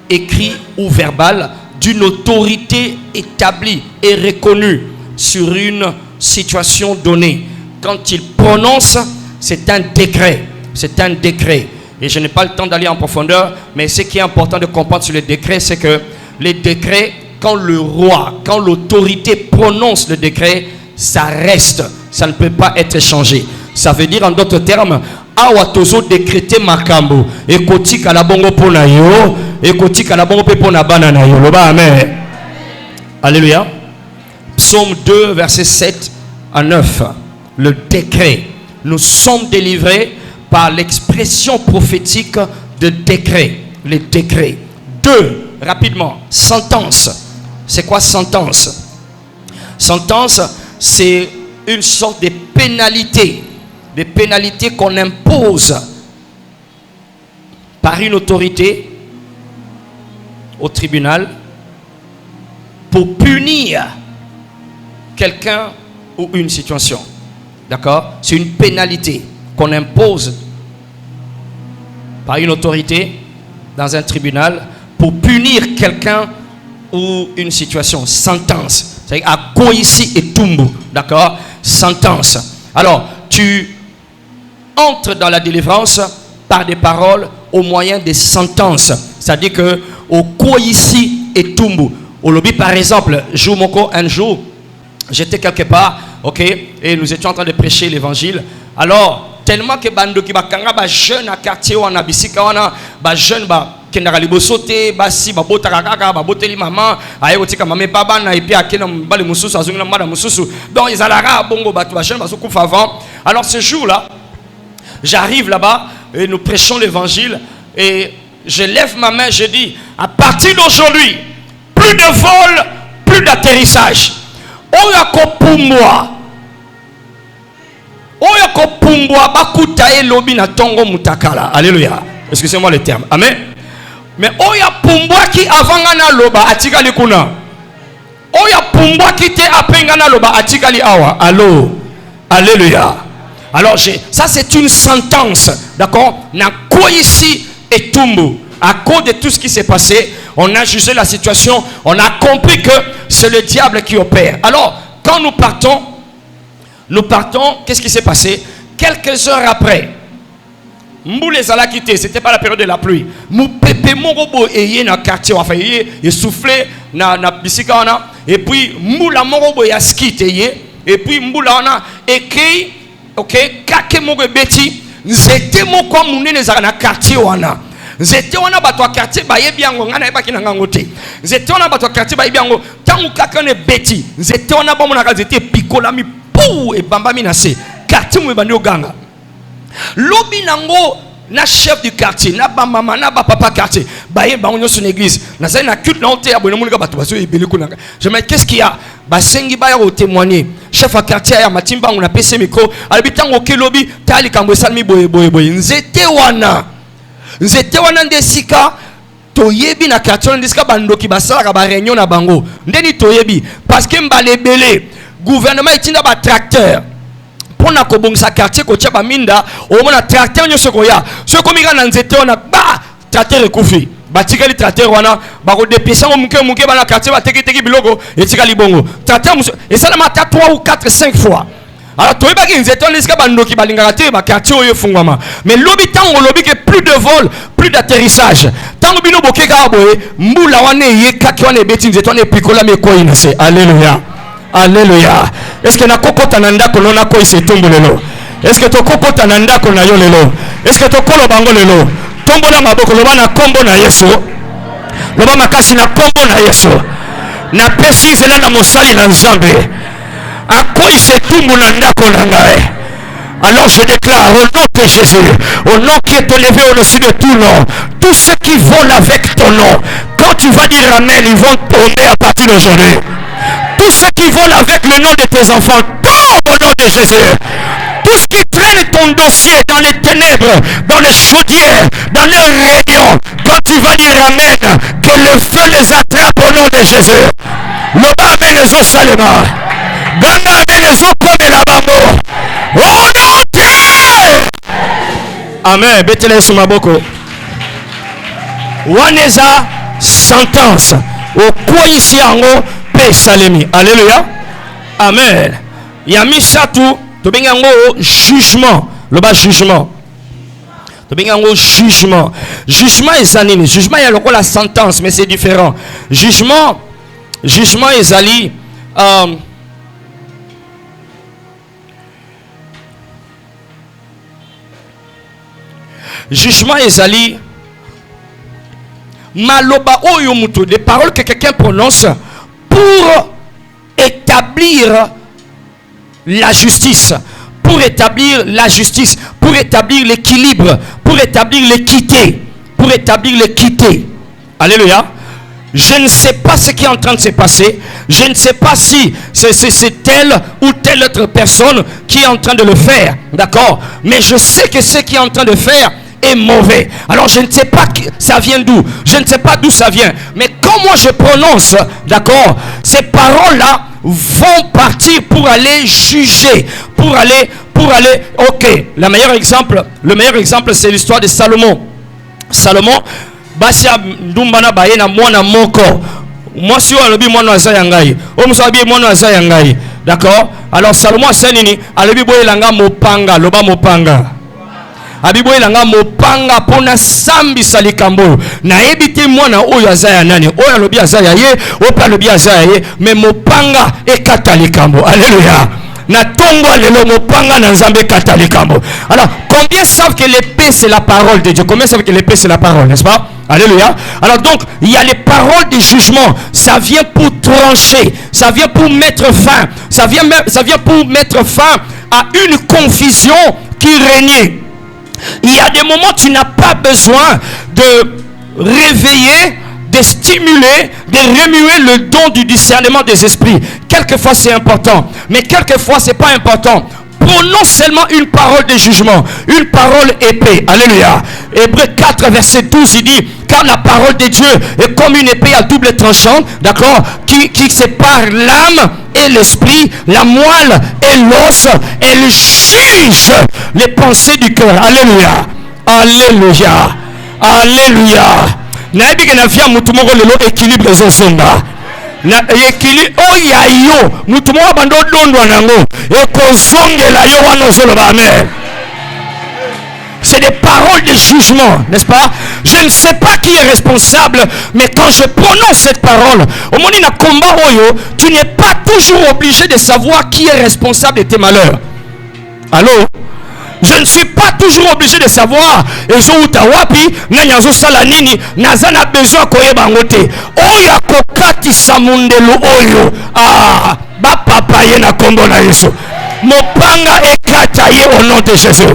écrites ou verbales, d'une autorité établie et reconnue sur une situation donnée. Quand il prononce, c'est un décret. C'est un décret. Et je n'ai pas le temps d'aller en profondeur, mais ce qui est important de comprendre sur les décrets, c'est que les décrets, quand le roi, quand l'autorité prononce le décret, ça reste. Ça ne peut pas être changé. Ça veut dire en d'autres termes, awa tozo décréter makambo et kotika la bongo pona yo et kotika la bongo pe pona banana yo. Amen. Alléluia. Psaume 2 verset 7 à 9. Le décret. Nous sommes délivrés par l'expression prophétique de décret. Les décrets. 2, rapidement. Sentence. C'est quoi sentence? Sentence, c'est une sorte de pénalité. Des pénalités qu'on impose par une autorité au tribunal pour punir quelqu'un ou une situation. D'accord? C'est une pénalité qu'on impose par une autorité dans un tribunal pour punir quelqu'un ou une situation. Sentence. C'est-à-dire à Koïsi et Tumbu. D'accord? Sentence. Alors, tu entre dans la délivrance par des paroles au moyen des sentences. C'est-à-dire que au Koïsi et Tumbu. Au lobby, par exemple, un jour, j'étais quelque part, ok, et nous étions en train de prêcher l'évangile. Alors, tellement que bandoki bakanga ba jeune à quartier ou en abisika wana ba jeune ba kendaka libosote basi ba botaka kaka ba boteli maman aye kotika maman pa bana et puis akena mbale mususu azongina mbala mususu. Donc ils alaka bongo ba jeune ba sokufa avant. Alors ce jour-là, j'arrive là-bas et nous prêchons l'évangile et je lève ma main, je dis à partir d'aujourd'hui, plus de vol, plus d'atterrissage. Oyako pumbwa. Oyako pumbwa bakuta e lobi na tongo mutakala. Alléluia. Excusez-moi le terme. Amen. Mais oya pumbwa ki avangana loba atikali kuna. Oya pumbwa ki te apengana loba atikali awa. Allo. Alléluia. Alors ça c'est une sentence. D'accord? Na quoi ici et Tumbu. À cause de tout ce qui s'est passé, on a jugé la situation, on a compris que c'est le diable qui opère. Alors, quand nous partons, qu'est-ce qui s'est passé? Quelques heures après, Mboulé Zala quitté, c'était pas la période de la pluie. Mou pépé mon robot et dans quartier, enfin il soufflait na bicyclette et puis Mboula mon robot y a skité et puis Mboula on a écrit OK, kake mon beti, c'était mon comme mon né na quartier wana. Zete wana bato quartier ba yebi yango ngana yeba kinanga ngote. Zete wana bato quartier ba yebi yango tangu kaka ne beti. Zete wana ba mona ka zete pikola mi pou e bamba mi na se. Quartier mu bandi oganga. Lobi nango na chef du quartier, na ba maman, na ba papa quartier, ba yé ba on son église. Na ça na culte na on te abonné mon gars ba to ba so ebele ko na. Je me qu'est-ce qu'il y a? Ba sengi ba ya o témoigner. Chef à quartier ya matimba on a PC micro. Albitan o kelobi tali kambo salmi boye. Nzete wana ndesika toyebi na quartier ndesika bandoki basala ka ba réunion na bango. Ndeni toyebi parce que mbalebele gouvernement itinda ba tracteur. Pour na kobongisa quartier ko tia ba minda o mona tracteur nyoso ko ya so ko mika na nzete ona ba tracteur ekufi batikali tracteur wana ba ko dépêcher muke ba na quartier ba teki biloko etikali bongo tracteur et ça na mata 3 ou 4 5 fois. Alors toi ba ki nzete on esika bandoki balinga te ba quartier oyo fungwama mais lobi tango lobi que plus de vol plus d'atterrissage tango bino bokeka boye mbula wana yekaki wana ebeti nzete wana epikola meko ina se alléluia. Alléluia. Est-ce que na kokota na ndako lona ko isetumbu lelo? Est-ce que to kokota na ndako na yo lelo? Est-ce que to kolo bango lelo? Tombo na maboko loba na kombo na Yesu. Loba makasi na kombo na Yesu. Na pesi zela na mosali na Nzambe. Ako isetumbu na ndako na ngai. Alors je déclare au nom de Jésus, au nom qui est élevé au-dessus de tout nom, tous ceux qui volent avec ton nom, quand tu vas dire Amen, ils vont tomber à partir d'aujourd'hui. Tous ceux qui volent avec le nom de tes enfants, tombent au nom de Jésus. Tous qui traînent ton dossier dans les ténèbres, dans les chaudières, dans leurs réunions, quand tu vas dire Amen, que le feu les attrape au nom de Jésus. Le Amen les eaux salement. Ganga Amen les eaux comme la bambo. Au nom de Amen. Betele Sumaboko. Waneza sentence. Au quoi ici en haut? Salemi. Alléluia. Amen. Yamisatu to bengango jugement. Le bas jugement. To bengango jugement. Jugement est sanini. Jugement il y a le la sentence mais c'est différent. Jugement est ali jugement est ali maloba oyo mutu, des paroles que quelqu'un prononce pour établir la justice, pour établir l'équilibre, pour établir l'équité. Alléluia. Je ne sais pas ce qui est en train de se passer. Je ne sais pas si c'est telle ou telle autre personne qui est en train de le faire. D'accord? Mais je sais que ce qui est en train de faire est mauvais. Alors je ne sais pas ça vient d'où. Je ne sais pas d'où ça vient. Mais quand moi je prononce, d'accord, ces paroles-là vont partir pour aller juger, pour aller. Ok. Le meilleur exemple, c'est l'histoire de Salomon. Salomon, basia ndumbana baye na mwana moko. Moi si on lobi mwana azayangai. O musabi mwana azayangai. D'accord? Alors Salomon senini, alobi boyelanga mopanga, loba mopanga. Abiboye langa mopanga pona sambi salikambo na ebite mwana oyo azaya nani oyo lobi azaya ye opa lobi azaya ye mais mopanga ekata likambo. Alléluia. Na tongo lelo mopanga na Nzambe kata likambo. Alors combien savent que l'épée c'est la parole de Dieu? Combien savent que l'épée c'est la parole, n'est-ce pas? Alléluia. Alors donc il y a les paroles du jugement, ça vient pour trancher, ça vient pour mettre fin, ça vient pour mettre fin à une confusion qui régnait. Il y a des moments où tu n'as pas besoin de réveiller, de stimuler, de remuer le don du discernement des esprits. Quelquefois c'est important, mais quelquefois c'est pas important. Prononce seulement une parole de jugement, une parole épée. Alléluia. Hébreux 4 verset 12 il dit, car la parole de Dieu est comme une épée à double tranchant, d'accord, qui sépare l'âme et l'esprit, la moelle et l'os. Elle juge les pensées du cœur. Alléluia. Alléluia. Alléluia. Naebi ke na via mutu moko lelo équilibre ezosonga. Na équilibre oyayo mutu moko bando dondwa nango ekozongela yo wana ozoloba amen. C'est des paroles de jugement, n'est-ce pas? Je ne sais pas qui est responsable, mais quand je prononce cette parole, au moment où combat oyo, tu n'es pas toujours obligé de savoir qui est responsable de tes malheurs. Allô? Je ne suis pas toujours obligé de savoir wapi nanyazo sala nini nazana besoin koyeba ngote oya kokati samundelo oyo ba papa ye na kombo na Yesu mopanga ekata ye au nom de Jésus.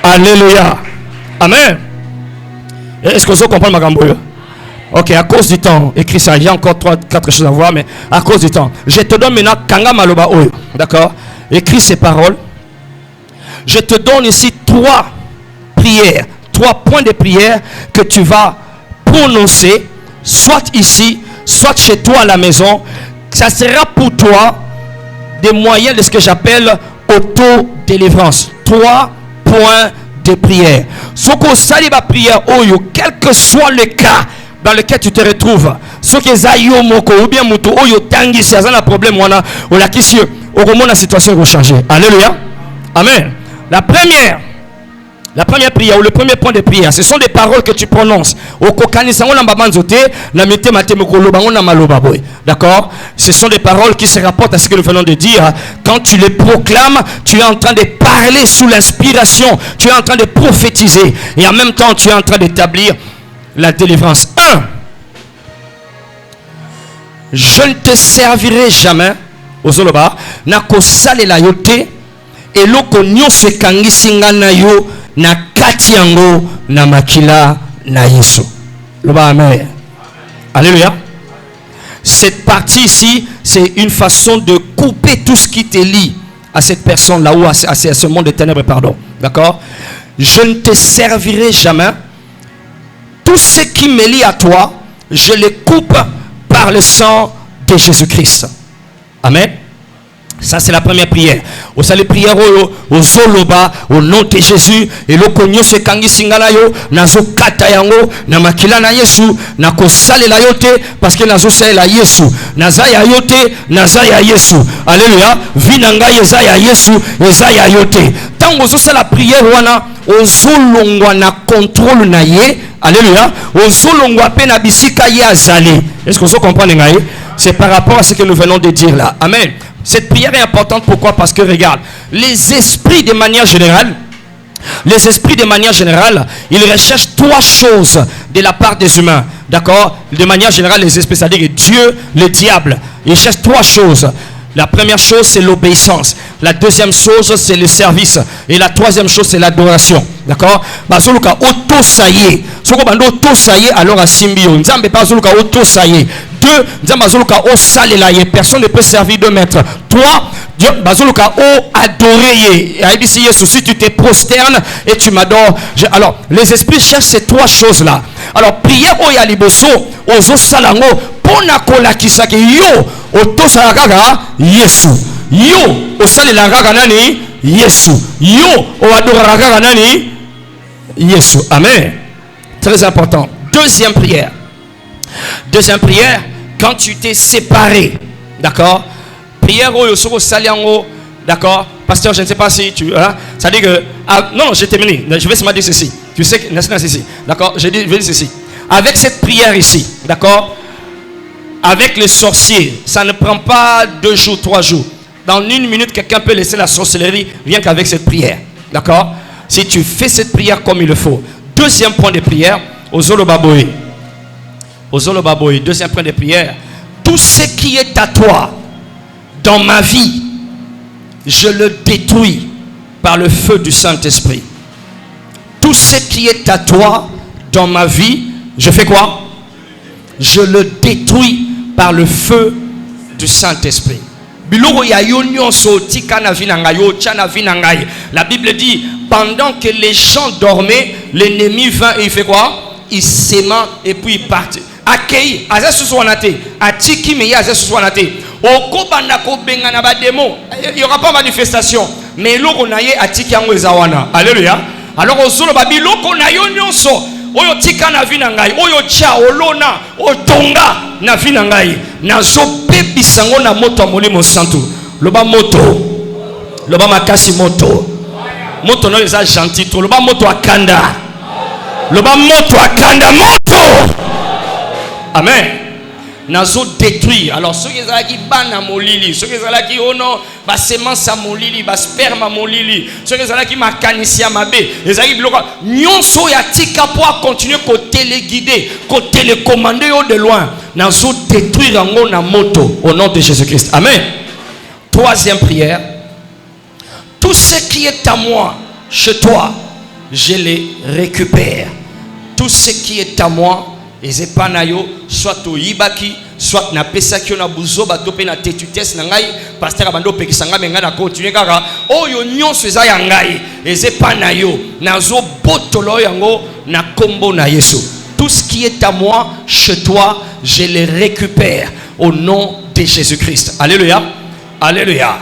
Alléluia. Amen. Est-ce que vous comprenez ma gamboye? Ok, à cause du temps, écris ça. Il y a encore 3-4 choses à voir, mais à cause du temps. Je te donne maintenant Kanga Maloba Oyo. D'accord? Écris ces paroles. Je te donne ici 3 prières, 3 points de prière que tu vas prononcer, soit ici, soit chez toi à la maison. Ça sera pour toi des moyens de ce que j'appelle auto-délivrance. 3 points de prière. Ce que ça va prière, quel que soit le cas dans lequel tu te retrouves, ce que ça y moko ou bien muto oyo tangi si ça un problème wana ou la question au moment la situation va changer. Alléluia. Amen. La première prière ou le premier point de prière, ce sont des paroles que tu prononces. D'accord? Ce sont des paroles qui se rapportent à ce que nous venons de dire. Quand tu les proclames, tu es en train de parler sous l'inspiration. Tu es en train de prophétiser. Et en même temps, tu es en train d'établir la délivrance. 1. Je ne te servirai jamais aux Zoloba. Nako sale la yote. Et loko nyonso ekangisinga na yo na kati yango na makila na Yesu. Loba amen. Alléluia. Cette partie ici, c'est une façon de couper tout ce qui te lie à cette personne là ou à ce monde de ténèbres, pardon. D'accord? Je ne te servirai jamais. Tout ce qui me lie à toi, je les coupe par le sang de Jésus-Christ. Amen. Ça c'est la première prière. Au salut prière au Zoloba au nom de Jésus et le konyo se kangi singala yo nazo kata yango na makila na Yesu na ko sale la yote parce que nazo sale la Yesu naza ya yote naza ya Yesu. Alléluia. Vinanga yeza ya Yesu yeza ya yote. Tango zo sala prière wana ozolongwa na contrôle na ye. Alléluia. Ozolongwa pe na bisika ye azali. Est-ce que vous comprenez ngai? C'est par rapport à ce que nous venons de dire là. Amen. Cette prière est importante, pourquoi? Parce que regarde, les esprits de manière générale, ils recherchent 3 choses de la part des humains. D'accord? De manière générale, les esprits, c'est-à-dire Dieu, le diable, ils cherchent 3 choses. La première chose, c'est l'obéissance. La deuxième chose, c'est le service. Et la troisième chose, c'est l'adoration. D'accord? Bazoluka auto saye. Soko bando auto saye alors à Simbio. Nzambe bazoluka auto saye. 2, Nzambe bazoluka o salela ye. Personne ne peut servir de maître. 3, Dieu bazoluka o adorer ye. Si tu te prosternes et tu m'adores. Alors, les esprits cherchent ces 3 choses-là. Alors, prière o yaliboso, ozo salango, pona kola kisake yo, auto salakaka, Yesu. Yo, o salela kaka nani? Yesu. Yo, o adorera kaka nani? Yesu. Amen. Très important. Deuxième prière, quand tu t'es séparé, d'accord? Prière au Yosoko Saliango, d'accord? Pasteur, je ne sais pas si tu. Ça dit que. Non, j'ai terminé. Je vais seulement dire ceci. Tu sais que. Ceci. D'accord? Je vais dire ceci. Avec cette prière ici, d'accord? Avec les sorciers, ça ne prend pas 2 jours, 3 jours. Dans 1 minute, quelqu'un peut laisser la sorcellerie rien qu'avec cette prière. D'accord? Si tu fais cette prière comme il le faut. Deuxième point de prière, au Zolobaboy. Deuxième point de prière. Tout ce qui est à toi dans ma vie, je le détruis par le feu du Saint-Esprit. Tout ce qui est à toi dans ma vie, je fais quoi? Je le détruis par le feu du Saint-Esprit. La Bible dit, pendant que les gens dormaient, l'ennemi vint et il fait quoi? Il s'aima et puis il part. Accueilli, il n'y aura pas de manifestation. Mais alléluia. Alors oyo tika na vina ngai oyo cha olona otonga na vina ngai nazo pebisango na moto ya molimo santu loba moto loba makasi moto no eza gentil to loba moto akanda loba moto akanda moto. Amen. Nazo détruire. Alors ceux qui ezalaki bana molili, ceux qui ezalaki ono ba semence molili, ba sperme molili, ceux qui ezalaki makanisi ya mabe, ezalaki biloko nyonso ya tika pour continuer ko téléguider, ko télécommander au de loin. Nazo détruire ngo na moto au nom de Jésus-Christ. Amen. Troisième prière. Tout ce qui est à moi, chez toi, je les récupère. Tout ce qui est à moi, soit au Ibaki, soit na pesaki na buzo bato pe na tetutesse na ngai pasteur abando pekisanga menga na continuer kaka oyo nyonso eza ya ngai ezepa na yo nazo botolo yango na kombo na Yesu. Tout ce qui est à moi chez toi, je les récupère au nom de Jésus-Christ. Alléluia. Alléluia.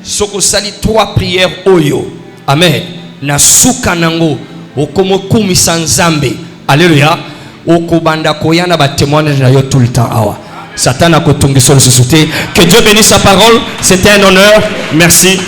Soko sali 3 prières oyo. Amen. Na suka nango okomo kumisa nzambe. Alléluia. Okobanda koyana ba témoignage na yo tout le temps awa. Satan a kotongi sur le société. Que Dieu bénisse sa parole. C'était un honneur. Merci.